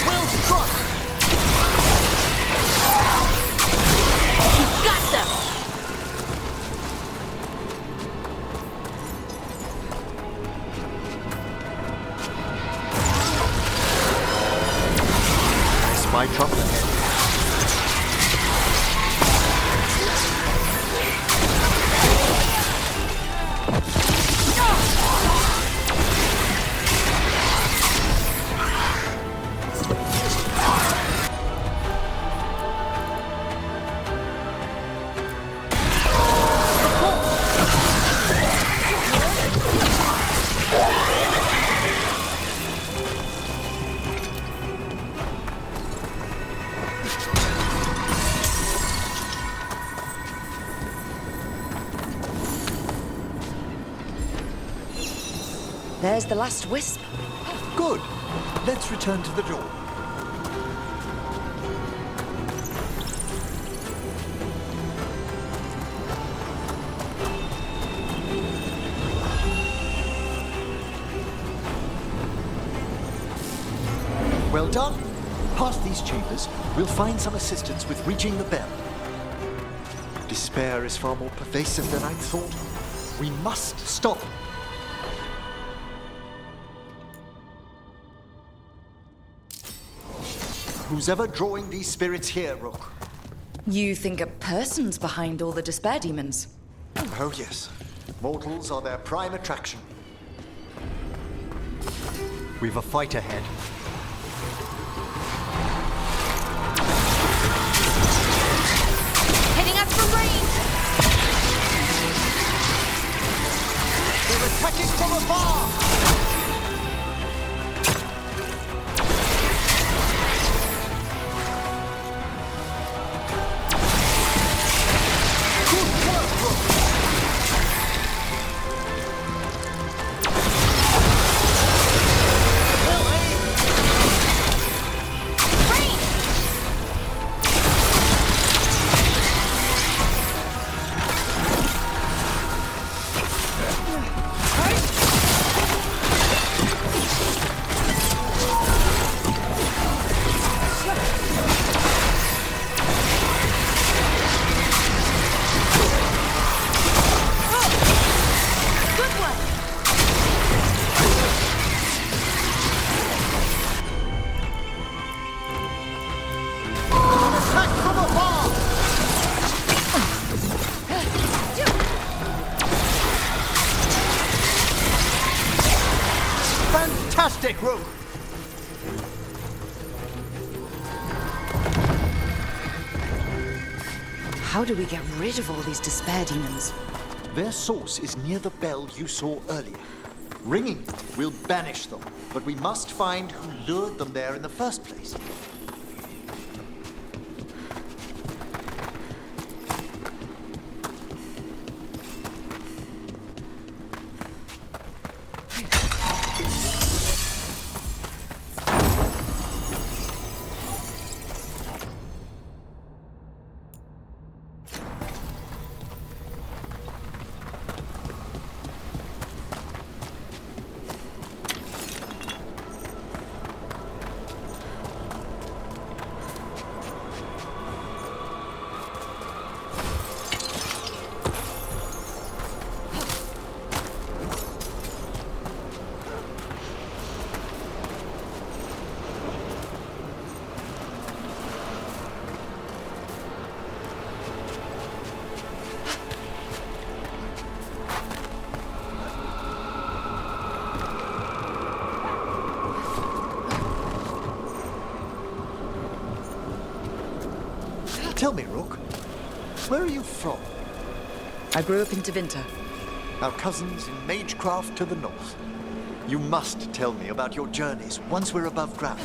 Well struck! You've got them! That's my trumpet head. There's the last wisp. Good. Let's return to the door. Well done. Past these chambers, we'll find some assistance with reaching the bell. Despair is far more pervasive than I'd thought. We must stop. Who's ever drawing these spirits here, Rook? You think a person's behind all the despair demons? Oh, yes. Mortals are their prime attraction. We've a fight ahead. Hitting us from range! They're attacking from afar! Rogue. How do we get rid of all these despair demons? Their source is near the bell you saw earlier. Ringing will banish them, but we must find who lured them there in the first place. Tell me, Rook, where are you from? I grew up in Tevinter. Our cousins in Magecraft to the north. You must tell me about your journeys once we're above ground.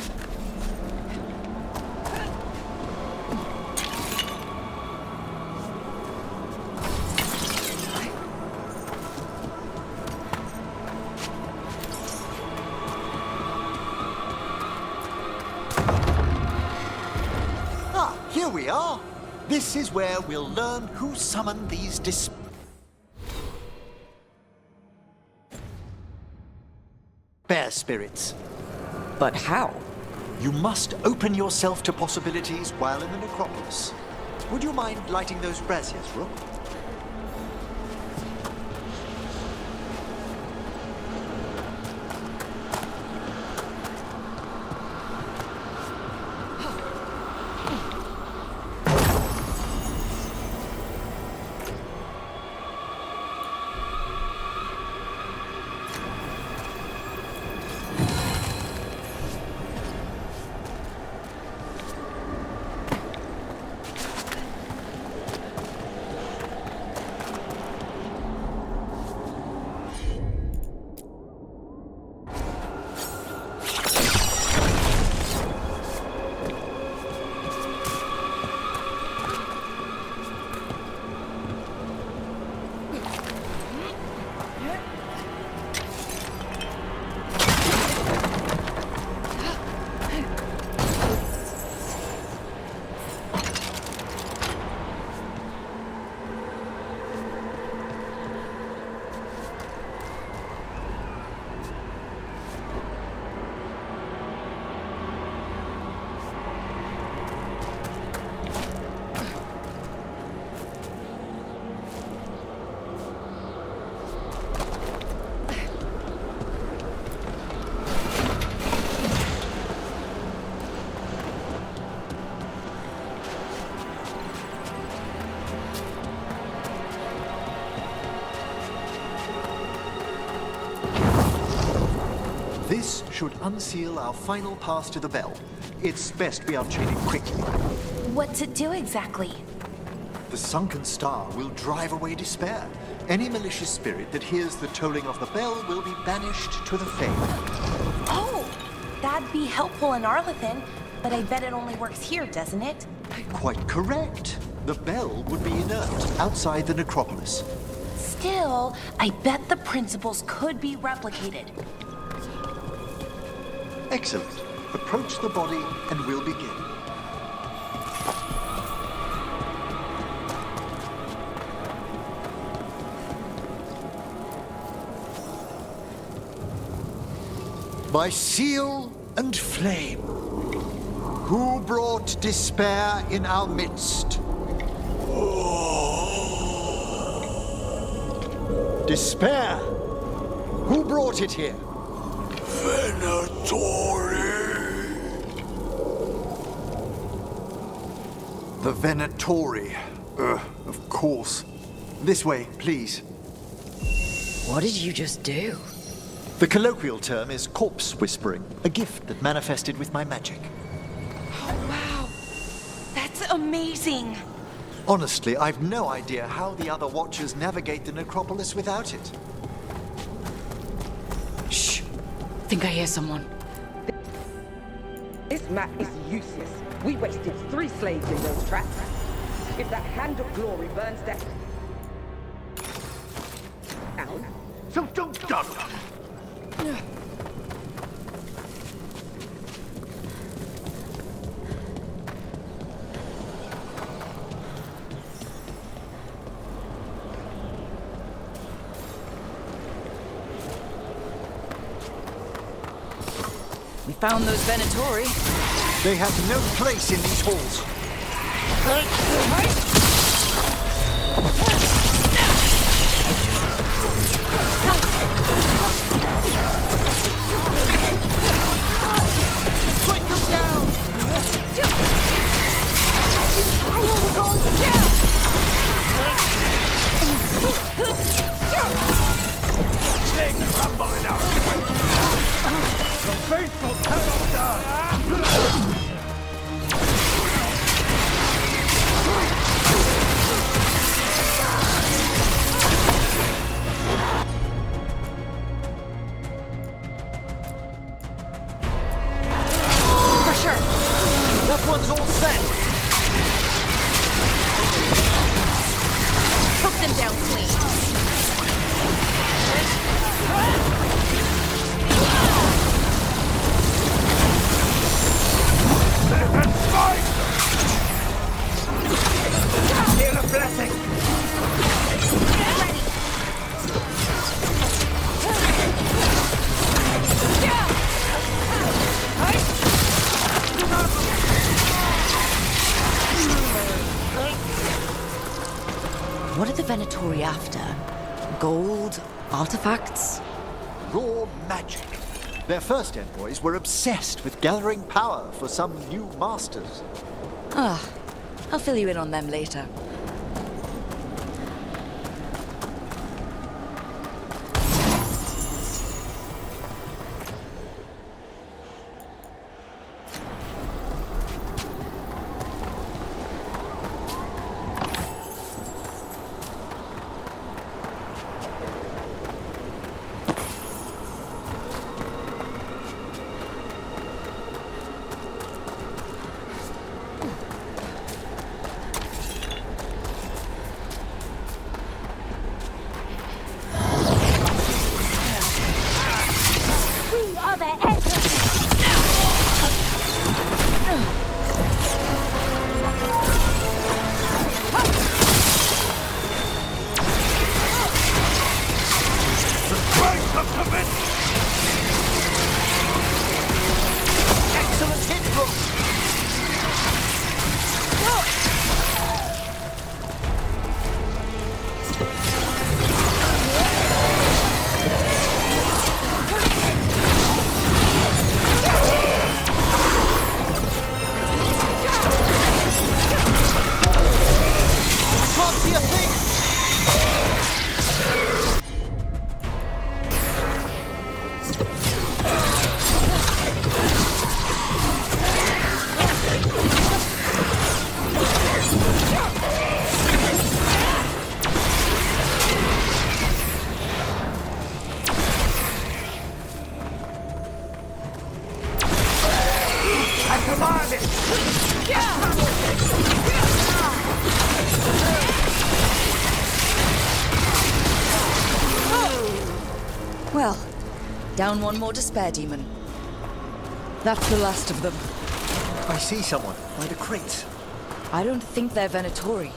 Ah, here we are. This is where we'll learn who summoned these despair spirits. But how? You must open yourself to possibilities while in the necropolis. Would you mind lighting those braziers, Rook? This should unseal our final pass to the bell. It's best we unchain it quickly. What's it do exactly? The sunken star will drive away despair. Any malicious spirit that hears the tolling of the bell will be banished to the Fae. Oh, that'd be helpful in Arlethan, but I bet it only works here, doesn't it? Quite correct. The bell would be inert outside the necropolis. Still, I bet the principles could be replicated. Excellent. Approach the body and we'll begin. By seal and flame, who brought despair in our midst? Despair! Who brought it here? Venatori! The Venatori. Of course. This way, please. What did you just do? The colloquial term is corpse whispering, a gift that manifested with my magic. Oh, wow. That's amazing. Honestly, I've no idea how the other Watchers navigate the necropolis without it. Shh. Think I hear someone. This map is useless. We wasted 3 slaves in those traps. If that Hand of Glory burns down... So don't dawdle. We found those Venatori. They have no place in these halls. Break them down! Things crumbling out! The faithful cannot die! That one's all set! Hook them down clean. Heal a blessing! What are the Venatori after? Gold? Artifacts? Raw magic. Their first envoys were obsessed with gathering power for some new masters. Ah, I'll fill you in on them later. Well, down one more despair demon. That's the last of them. I see someone by the crates. I don't think they're Venatori.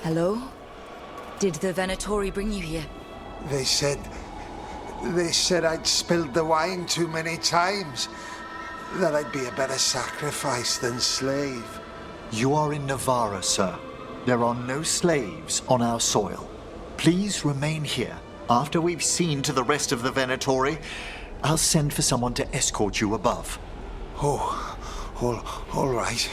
Hello? Did the Venatori bring you here? They said I'd spilled the wine too many times. That I'd be a better sacrifice than slave. You are in Navarra, sir. There are no slaves on our soil. Please remain here. After we've seen to the rest of the Venatori, I'll send for someone to escort you above. Oh, all right.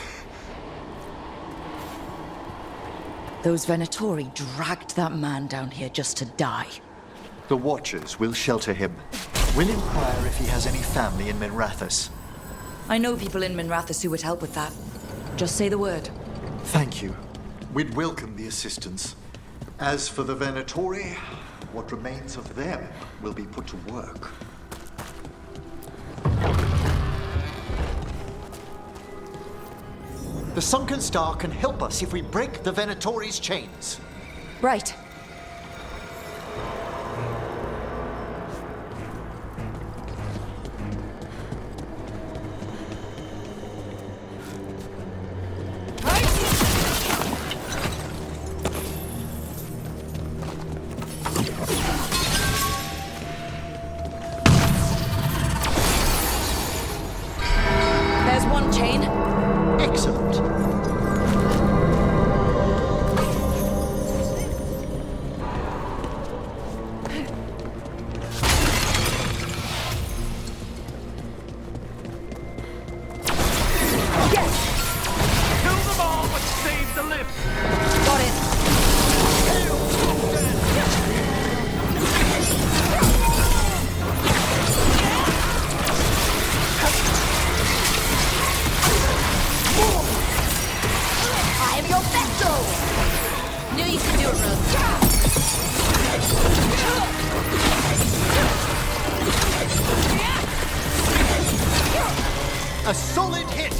Those Venatori dragged that man down here just to die. The Watchers will shelter him. We'll inquire if he has any family in Minrathous. I know people in Minrathous who would help with that. Just say the word. Thank you. We'd welcome the assistance. As for the Venatori, what remains of them will be put to work. The Sunken Star can help us if we break the Venatori's chains. Right. There's one chain. Excellent. A solid hit!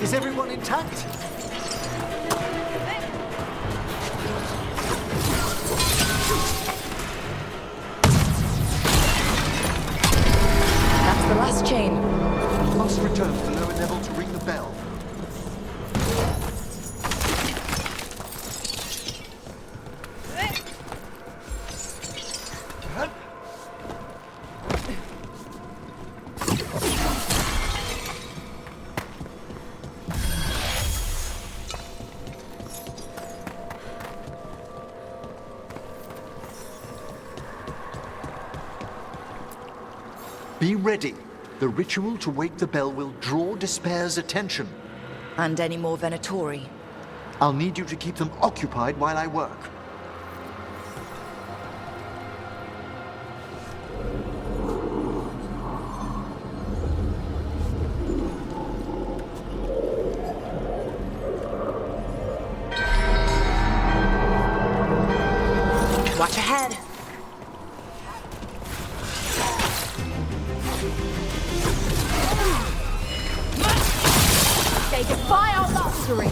Is everyone intact? That's the last chain. Must return to the lower level to ring the bell. Be ready. The ritual to wake the bell will draw Despair's attention. And any more Venatori? I'll need you to keep them occupied while I work. Watch ahead. They defy our mastery!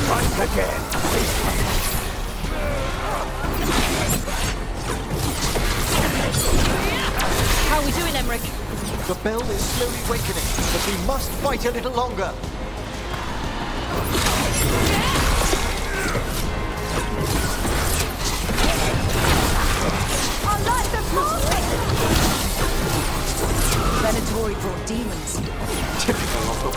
Fight again! How are we doing, Emmrich? The bell is slowly wakening, but we must fight a little longer. Our lives are passing! Venatori brought demons. Typical of them.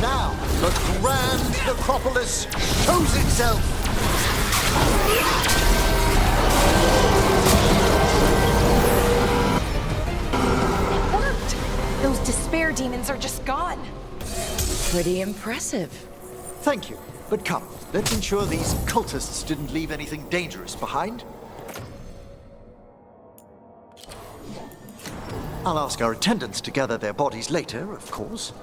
Now, the grand necropolis shows itself! It worked! Those despair demons are just gone. Pretty impressive. Thank you, but come, let's ensure these cultists didn't leave anything dangerous behind. I'll ask our attendants to gather their bodies later, of course.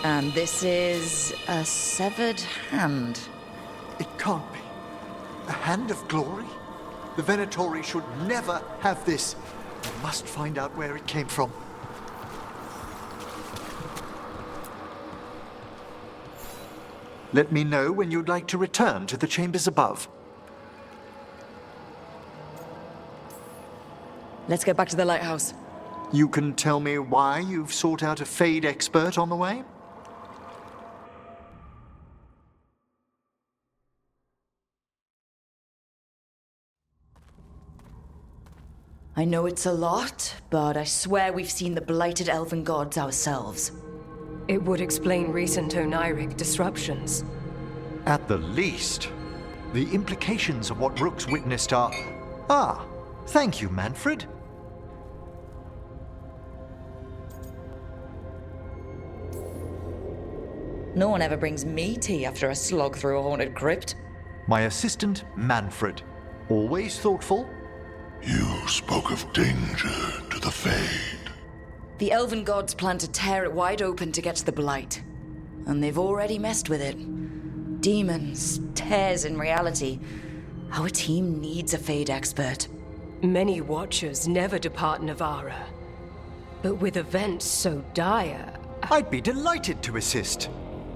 And this is a severed hand. It can't be. A hand of glory? The Venatori should never have this. I must find out where it came from. Let me know when you'd like to return to the chambers above. Let's get back to the lighthouse. You can tell me why you've sought out a Fade expert on the way? I know it's a lot, but I swear we've seen the blighted elven gods ourselves. It would explain recent Oniric disruptions. At the least. The implications of what Rook's witnessed are... Ah, thank you, Manfred. No one ever brings me tea after a slog through a haunted crypt. My assistant, Manfred. Always thoughtful. You spoke of danger to the Fade. The elven gods plan to tear it wide open to get to the Blight. And they've already messed with it. Demons, tears in reality. Our team needs a Fade expert. Many Watchers never depart Navarra. But with events so dire... I'd be delighted to assist.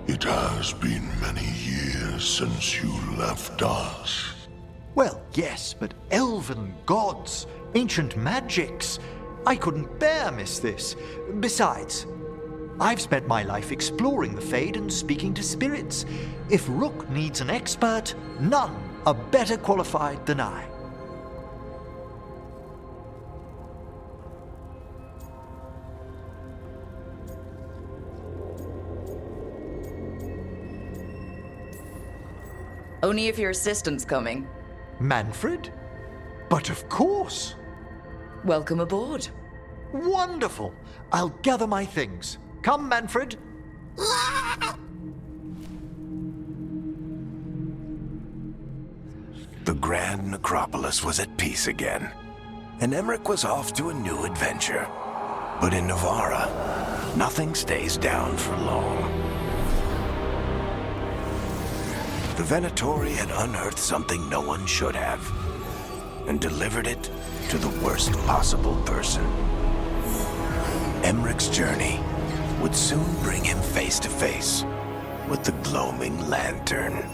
It has been many years since you left us. Well, yes, but elven gods, ancient magics. I couldn't bear miss this. Besides, I've spent my life exploring the Fade and speaking to spirits. If Rook needs an expert, none are better qualified than I. Only if your assistant's coming. Manfred? But of course. Welcome aboard. Wonderful. I'll gather my things. Come, Manfred. The Grand Necropolis was at peace again, and Emmrich was off to a new adventure. But in Navarra, nothing stays down for long. The Venatori had unearthed something no one should have, and delivered it to the worst possible person. Emmrich's journey would soon bring him face to face with the gloaming lantern.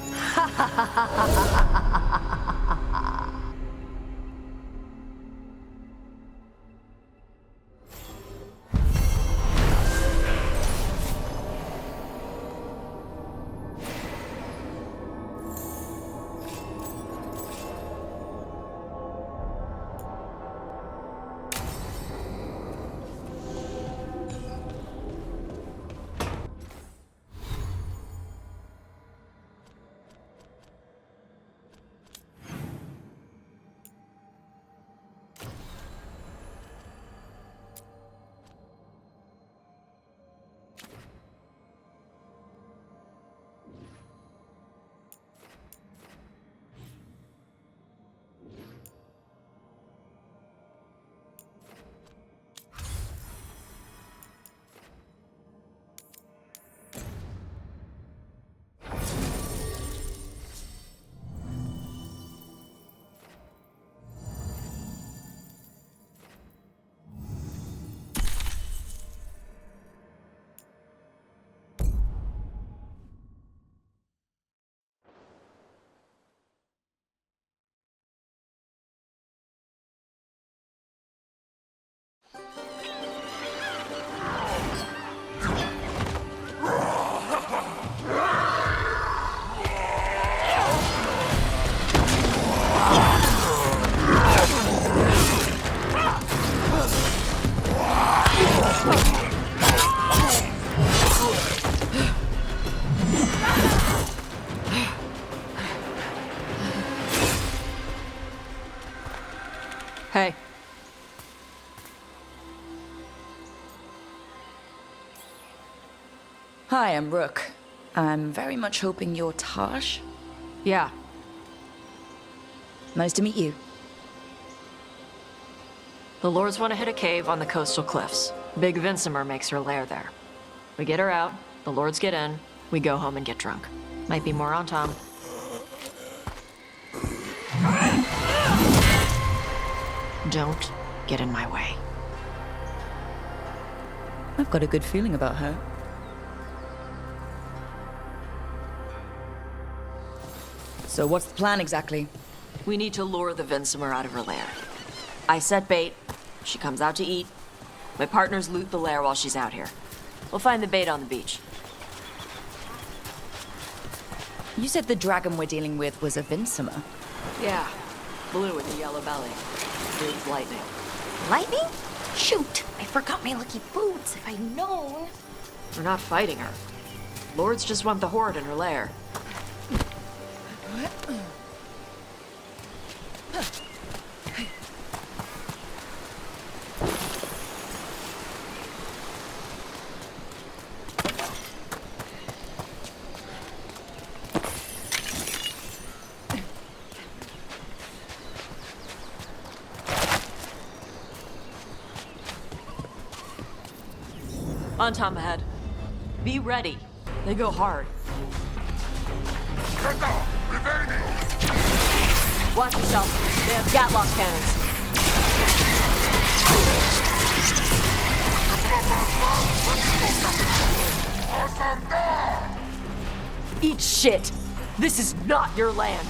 Hi, I'm Rook. I'm very much hoping you're Taash. Yeah. Nice to meet you. The Lords want to hit a cave on the coastal cliffs. Big Vinsimer makes her lair there. We get her out, the Lords get in, we go home and get drunk. Might be more on Tom. Don't get in my way. I've got a good feeling about her. So what's the plan exactly? We need to lure the Vinsimer out of her lair. I set bait, she comes out to eat. My partners loot the lair while she's out here. We'll find the bait on the beach. You said the dragon we're dealing with was a Vinsimer. Yeah, blue with a yellow belly. Breathes lightning. Lightning? Shoot! I forgot my lucky boots. If I'd known. We're not fighting her. Lords just want the horde in her lair. On Tom ahead. Be ready. They go hard. Watch yourself. They have Gatlock cannons. Eat shit. This is not your land.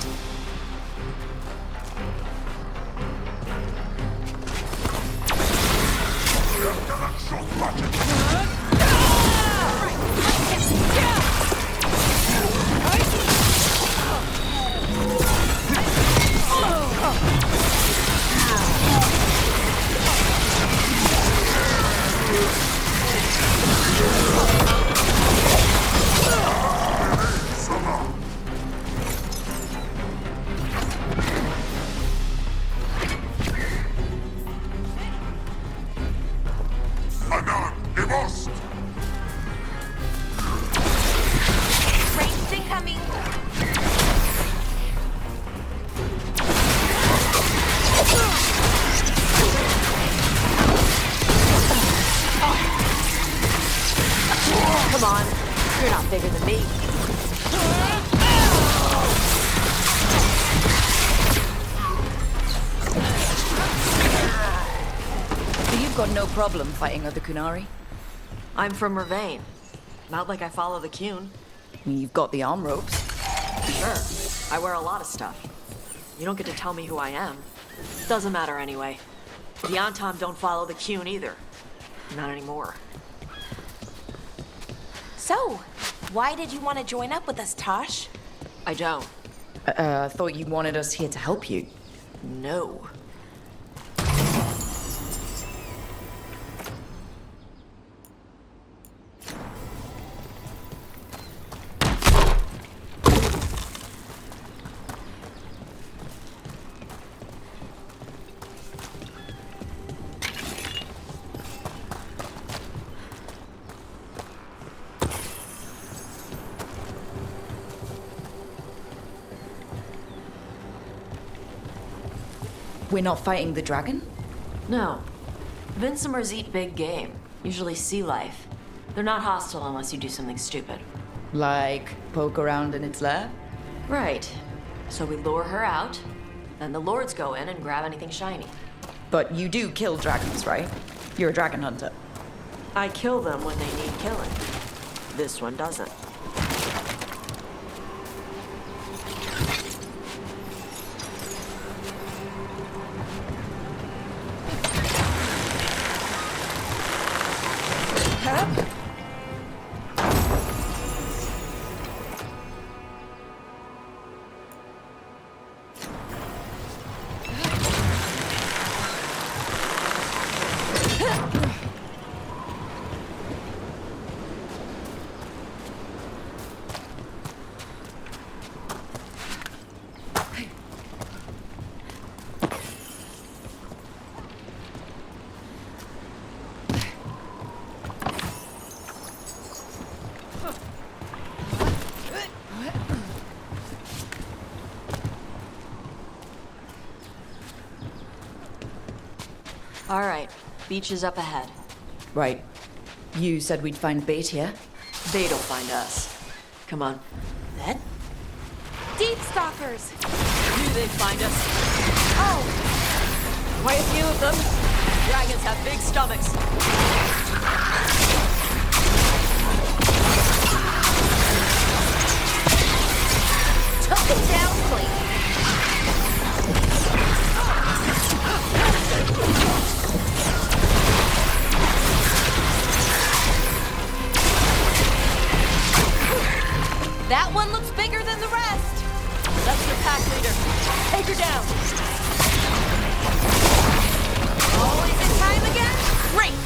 Ranged incoming. Come on. You're not bigger than me. So you've got no problem fighting other Kunari? I'm from Mervain. Not like I follow the Qun. I mean, you've got the arm ropes. Sure. I wear a lot of stuff. You don't get to tell me who I am. Doesn't matter anyway. The Antom don't follow the Qun either. Not anymore. So, why did you want to join up with us, Taash? I don't. I thought you wanted us here to help you. No. We're not fighting the dragon? No. Vinsimers eat big game, usually sea life. They're not hostile unless you do something stupid. Like poke around in its lair? Right. So we lure her out, then the Lords go in and grab anything shiny. But you do kill dragons, right? You're a dragon hunter. I kill them when they need killing. This one doesn't. All right, beach is up ahead. Right. You said we'd find bait here? Bait'll find us. Come on. That? Deep stalkers! Knew they'd find us. Oh! Quite a few of them. Dragons have big stomachs. Took him down clean. That one looks bigger than the rest. That's your pack leader. Take her down. Always in time again? Great!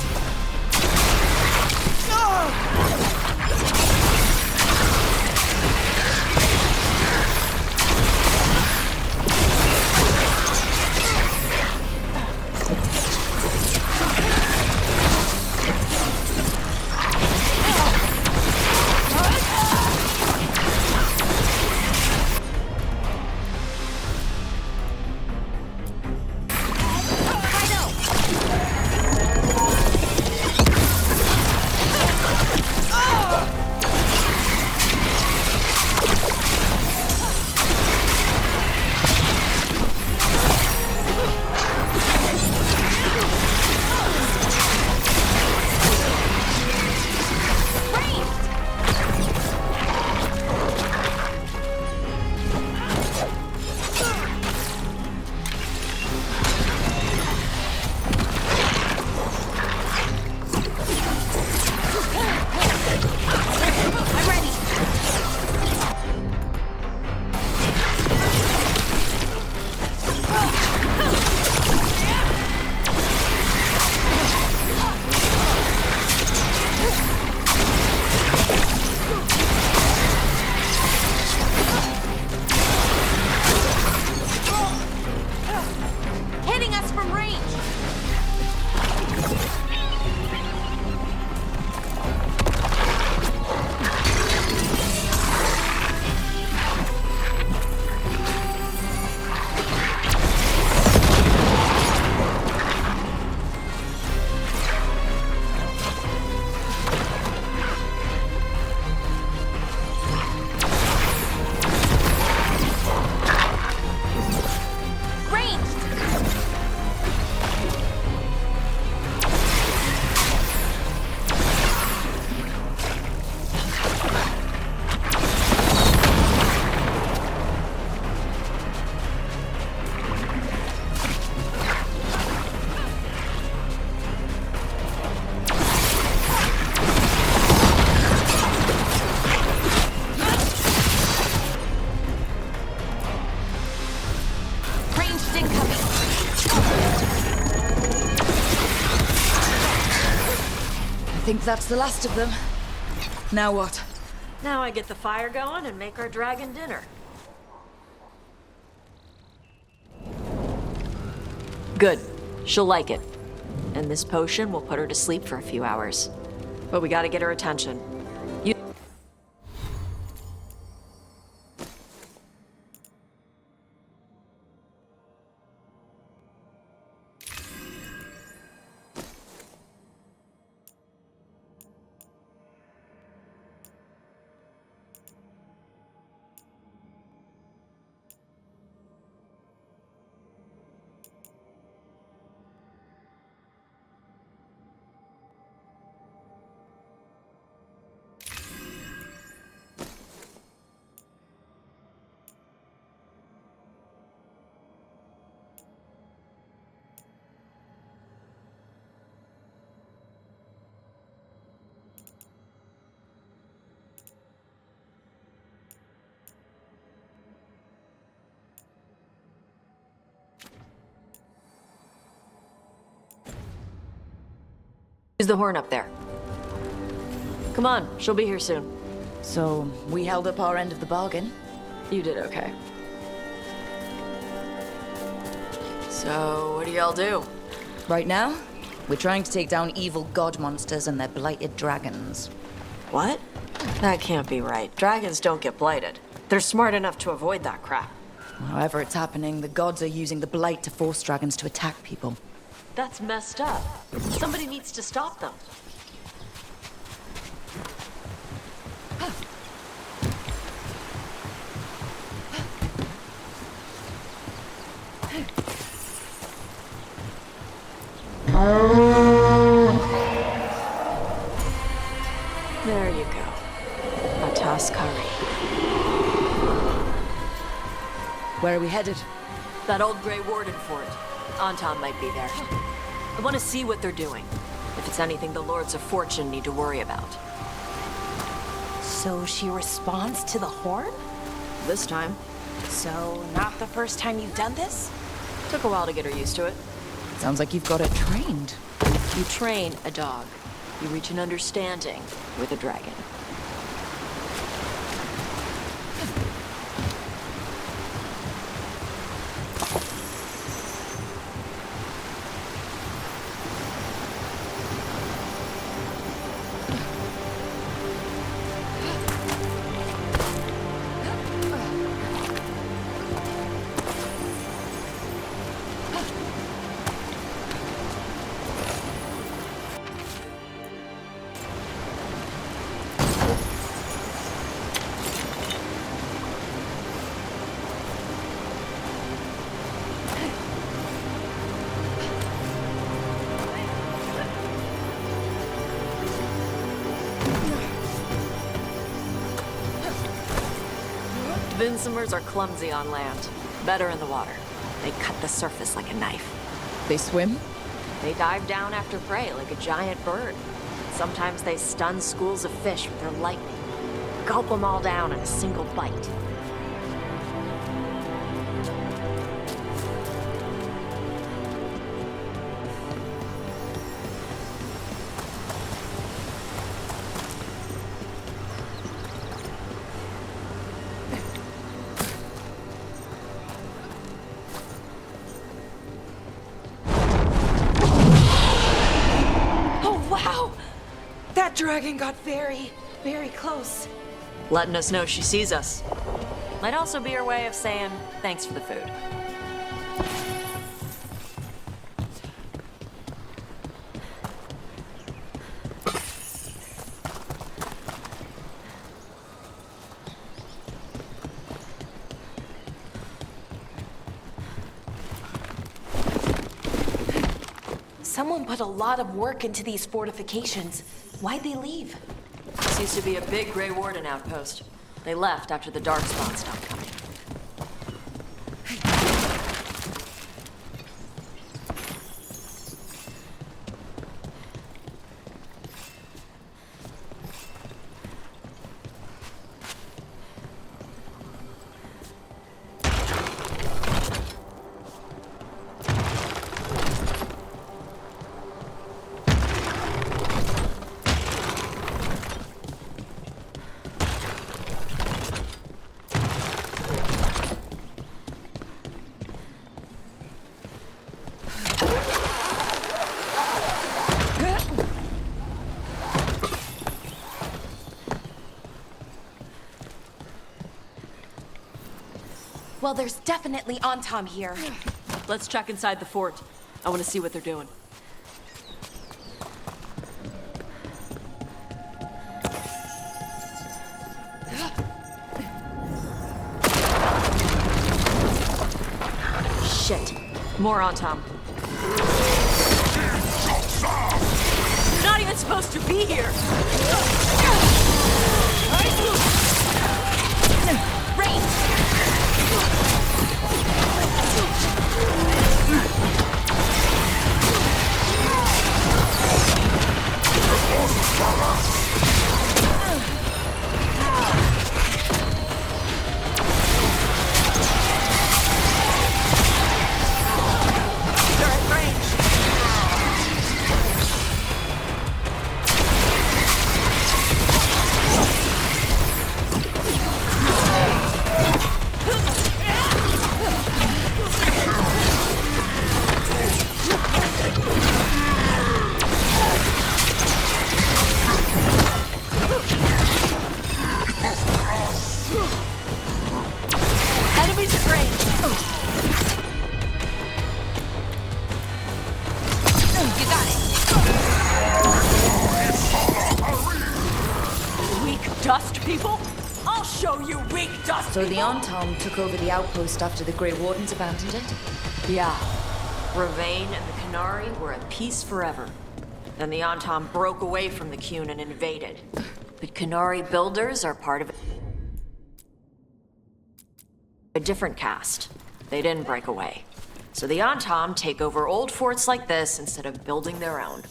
I think that's the last of them. Now what? Now I get the fire going and make our dragon dinner. Good. She'll like it. And this potion will put her to sleep for a few hours. But we gotta get her attention. Use the horn up there. Come on, she'll be here soon. So, we held up our end of the bargain. You did okay. So, what do y'all do? Right now, we're trying to take down evil god monsters and their blighted dragons. What? That can't be right. Dragons don't get blighted. They're smart enough to avoid that crap. However it's happening, the gods are using the blight to force dragons to attack people. That's messed up. Somebody needs to stop them. There you go. A Taash curry. Where are we headed? That old Grey Warden fort. Anton might be there. I want to see what they're doing. If it's anything the Lords of Fortune need to worry about. So she responds to the horn? This time. So, not the first time you've done this? Took a while to get her used to it. Sounds like you've got it trained. You train a dog. You reach an understanding with a dragon. Vinsomers are clumsy on land, better in the water. They cut the surface like a knife. They swim? They dive down after prey like a giant bird. Sometimes they stun schools of fish with their lightning. Gulp them all down in a single bite. Dragon got very, very close. Letting us know she sees us. Might also be her way of saying thanks for the food. Someone put a lot of work into these fortifications. Why'd they leave? This used to be a big Grey Warden outpost. They left after the Darkspawn stopped coming. Well, there's definitely Anton here. Let's check inside the fort. I want to see what they're doing. Shit. More Anton. You're not even supposed to be here! you weak dust! So the Antom took over the outpost after the Grey Wardens abandoned it? Yeah. Ravain and the Qunari were at peace forever. Then the Antom broke away from the Qun and invaded. But Qunari builders are part of a different caste. They didn't break away. So the Antom take over old forts like this instead of building their own.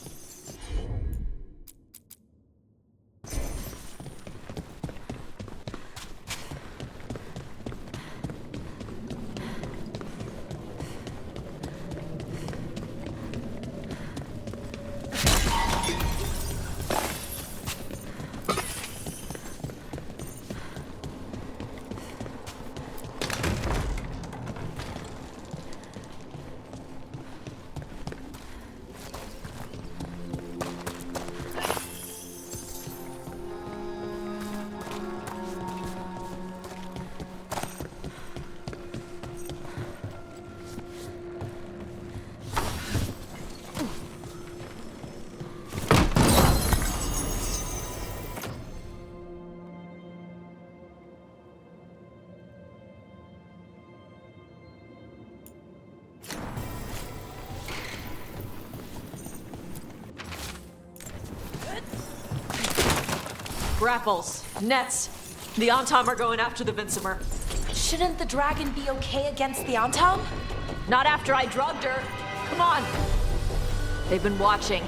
Grapples, nets. The Antom are going after the Vinsimer. Shouldn't the dragon be okay against the Antom? Not after I drugged her. Come on. They've been watching.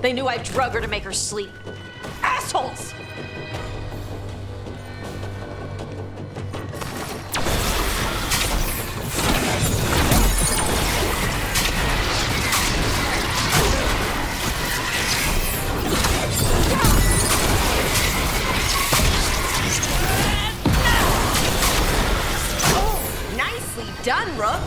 They knew I drug her to make her sleep. Assholes! Done, Rook!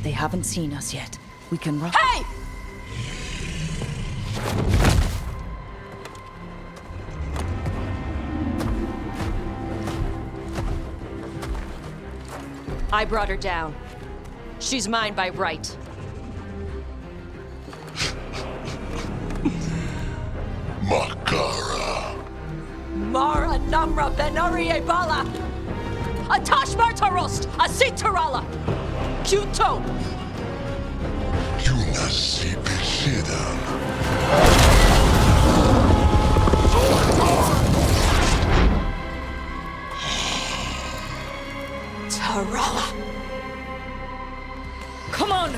They haven't seen us yet. We can run. Hey! I brought her down. She's mine by right. Makara. Mara Namra Benarie Bala! A Taash Martarost! A Sitarala! Kyuto! Tarala! Come on!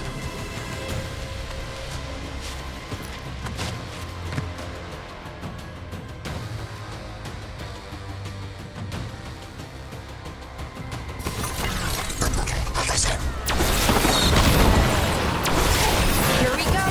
Here we go!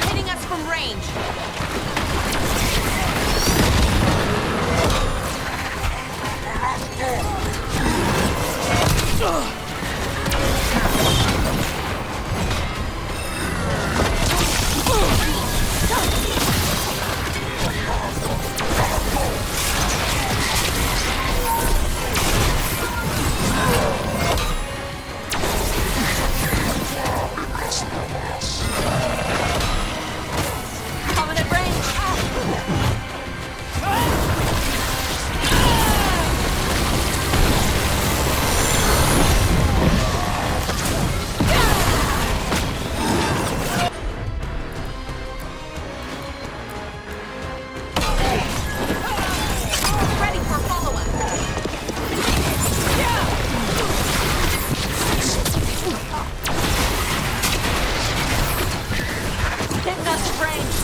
Hitting us from range. Coming at range! Ready for follow-up. Hitting us at range!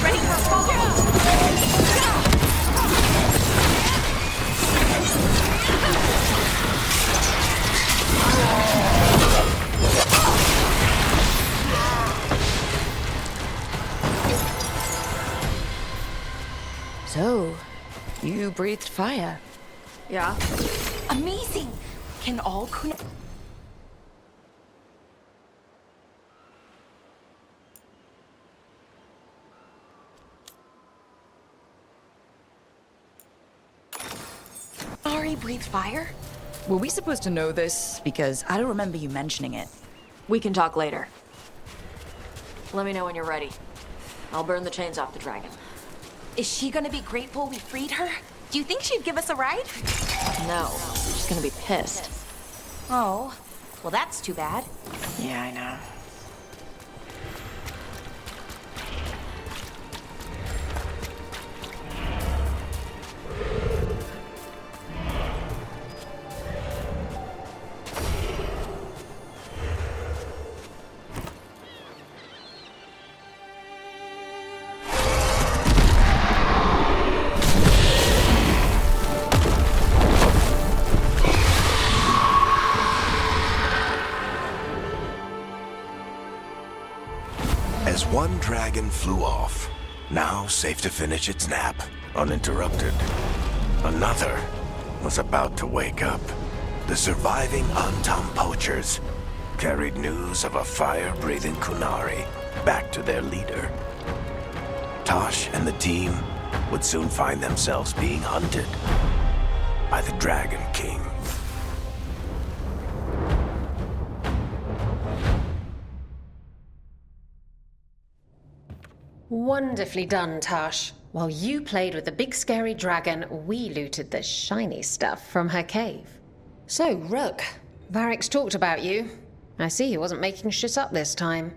Ready for follow-up. So, you breathed fire. Yeah? Amazing! Can all Kuna... Ari breathe fire? Were we supposed to know this? Because I don't remember you mentioning it. We can talk later. Let me know when you're ready. I'll burn the chains off the dragon. Is she gonna be grateful we freed her? Do you think she'd give us a ride? No, she's gonna be pissed. Oh, well that's too bad. Yeah, I know. As one dragon flew off, now safe to finish its nap, uninterrupted. Another was about to wake up. The surviving Antam poachers carried news of a fire-breathing Kunari back to their leader. Taash and the team would soon find themselves being hunted by the Dragon King. Wonderfully done, Taash. While you played with the big scary dragon, we looted the shiny stuff from her cave. So, Rook, Varric's talked about you. I see he wasn't making shit up this time.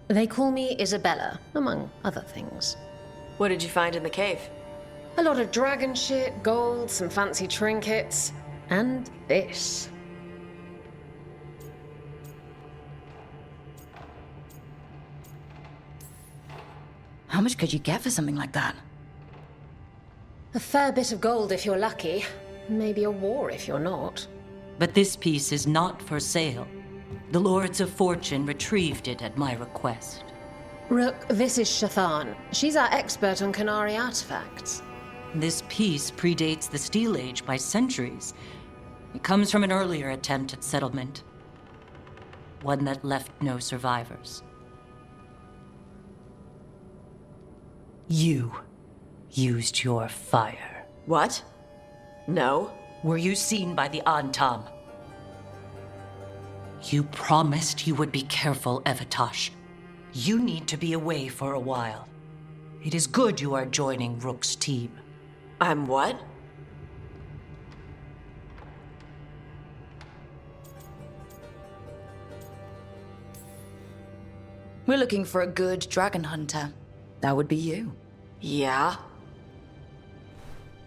They call me Isabella, among other things. What did you find in the cave? A lot of dragon shit, gold, some fancy trinkets, and this. How much could you get for something like that? A fair bit of gold if you're lucky. Maybe a war if you're not. But this piece is not for sale. The Lords of Fortune retrieved it at my request. Rook, this is Shathan. She's our expert on Kunari artifacts. This piece predates the Steel Age by centuries. It comes from an earlier attempt at settlement. One that left no survivors. You used your fire. What? No. Were you seen by the Antam? You promised you would be careful, Evatash. You need to be away for a while. It is good you are joining Rook's team. I'm what? We're looking for a good dragon hunter. That would be you. Yeah?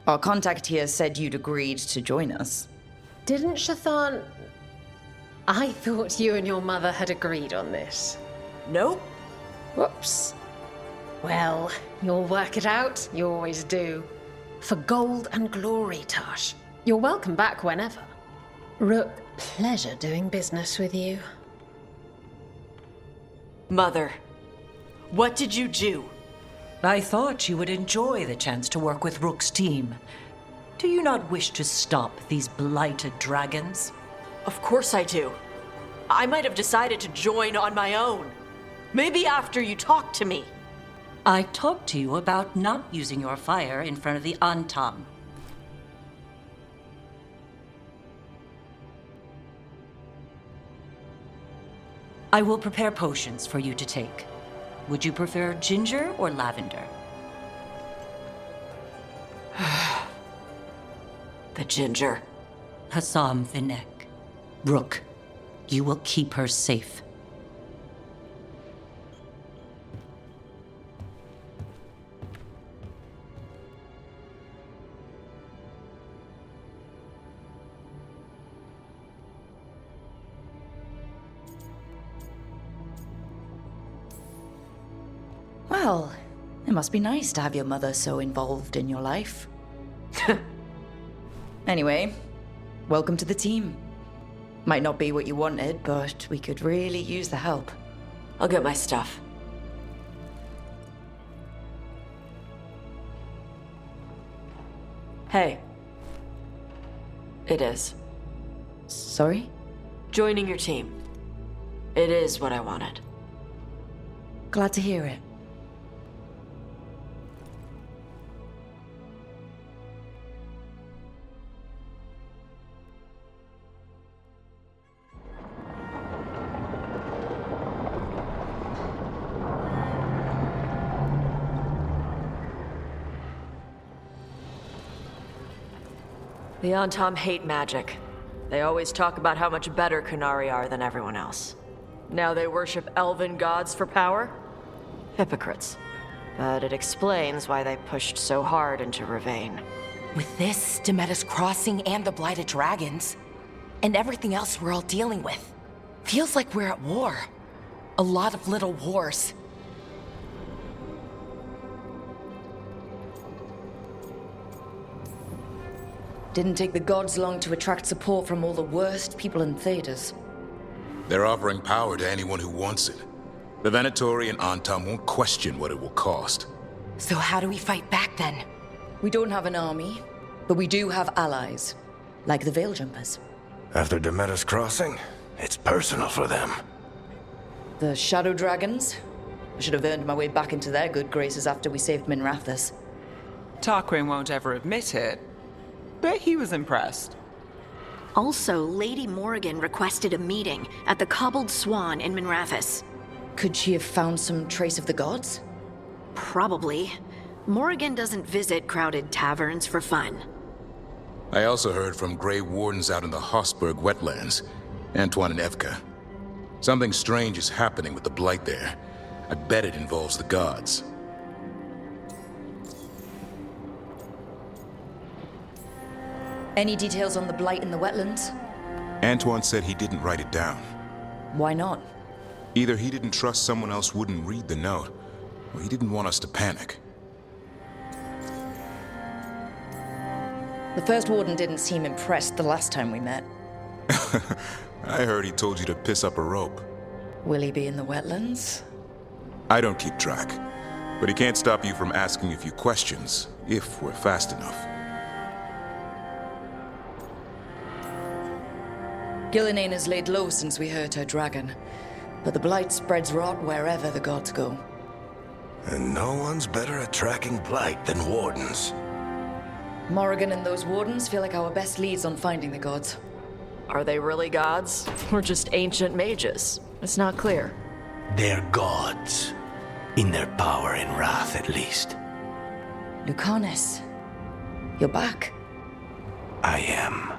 Our contact here said you'd agreed to join us. Didn't Shathan... I thought you and your mother had agreed on this. Nope. Whoops. Well, you'll work it out. You always do. For gold and glory, Taash. You're welcome back whenever. Rook, pleasure doing business with you. Mother, what did you do? I thought you would enjoy the chance to work with Rook's team. Do you not wish to stop these blighted dragons? Of course I do. I might have decided to join on my own. Maybe after you talked to me. I talked to you about not using your fire in front of the Antam. I will prepare potions for you to take. Would you prefer ginger or lavender? The ginger. Hassam Vinek. Rook, you will keep her safe. Well, it must be nice to have your mother so involved in your life. Anyway, welcome to the team. Might not be what you wanted, but we could really use the help. I'll get my stuff. Hey. It is. Sorry? Joining your team. It is what I wanted. Glad to hear it. The Antam hate magic. They always talk about how much better Kunari are than everyone else. Now they worship elven gods for power? Hypocrites. But it explains why they pushed so hard into Ravane. With this, Demeter's Crossing and the Blighted Dragons, and everything else we're all dealing with, feels like we're at war. A lot of little wars. Didn't take the gods long to attract support from all the worst people in Thedas. They're offering power to anyone who wants it. The Venatori and Antam won't question what it will cost. So how do we fight back then? We don't have an army, but we do have allies, like the Veil Jumpers. After Demeter's crossing, it's personal for them. The Shadow Dragons? I should have earned my way back into their good graces after we saved Minrathous. Tarquin won't ever admit it, but he was impressed. Also, Lady Morrigan requested a meeting at the Cobbled Swan in Minrathous. Could she have found some trace of the gods? Probably. Morrigan doesn't visit crowded taverns for fun. I also heard from Grey Wardens out in the Hossberg wetlands, Antoine and Evka. Something strange is happening with the Blight there. I bet it involves the gods. Any details on the Blight in the wetlands? Antoine said he didn't write it down. Why not? Either he didn't trust someone else wouldn't read the note, or he didn't want us to panic. The first Warden didn't seem impressed the last time we met. I heard he told you to piss up a rope. Will he be in the wetlands? I don't keep track, but he can't stop you from asking a few questions, if we're fast enough. Gillinane has laid low since we hurt her dragon, but the Blight spreads rot wherever the gods go. And no one's better at tracking Blight than Wardens. Morrigan and those Wardens feel like our best leads on finding the gods. Are they really gods? Or just ancient mages? It's not clear. They're gods. In their power and wrath, at least. Lucanus, you're back. I am.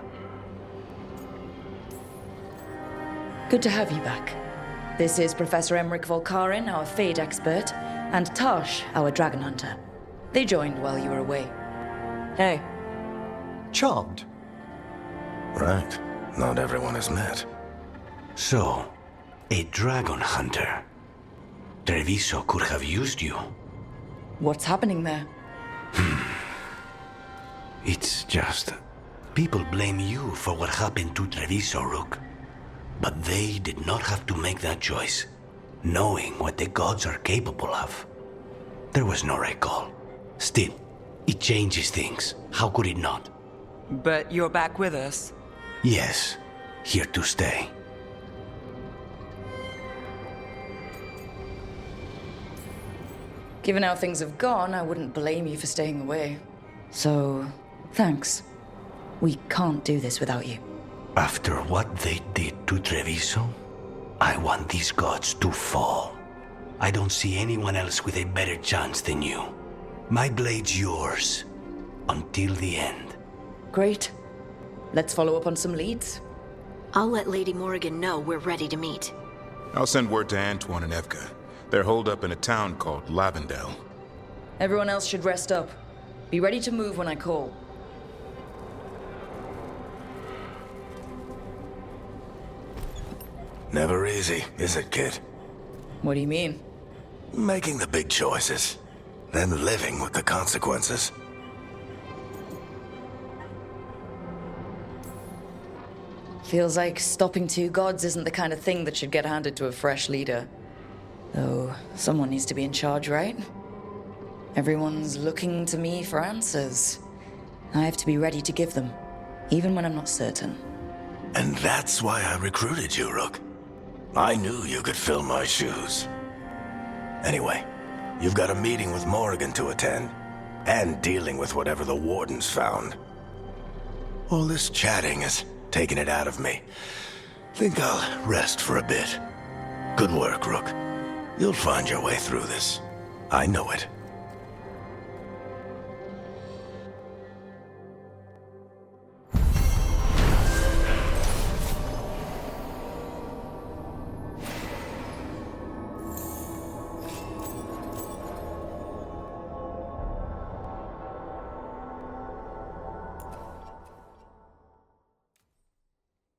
Good to have you back. This is Professor Emmrich Volkarin, our Fade expert, and Taash, our dragon hunter. They joined while you were away. Hey. Charmed. Right. Not everyone has met. So, a dragon hunter. Treviso could have used you. What's happening there? It's just... people blame you for what happened to Treviso, Rook. But they did not have to make that choice, knowing what the gods are capable of. There was no recall. Still, it changes things. How could it not? But you're back with us. Yes, here to stay. Given how things have gone, I wouldn't blame you for staying away. So, thanks. We can't do this without you. After what they did to Treviso, I want these gods to fall. I don't see anyone else with a better chance than you. My blade's yours, until the end. Great. Let's follow up on some leads. I'll let Lady Morrigan know we're ready to meet. I'll send word to Antoine and Evka. They're holed up in a town called Lavendel. Everyone else should rest up. Be ready to move when I call. Never easy, is it, kid? What do you mean? Making the big choices, then living with the consequences. Feels like stopping two gods isn't the kind of thing that should get handed to a fresh leader. Though, someone needs to be in charge, right? Everyone's looking to me for answers. I have to be ready to give them, even when I'm not certain. And that's why I recruited you, Rook. I knew you could fill my shoes. Anyway, you've got a meeting with Morrigan to attend, and dealing with whatever the Wardens found. All this chatting is taking it out of me. Think I'll rest for a bit. Good work, Rook. You'll find your way through this. I know it.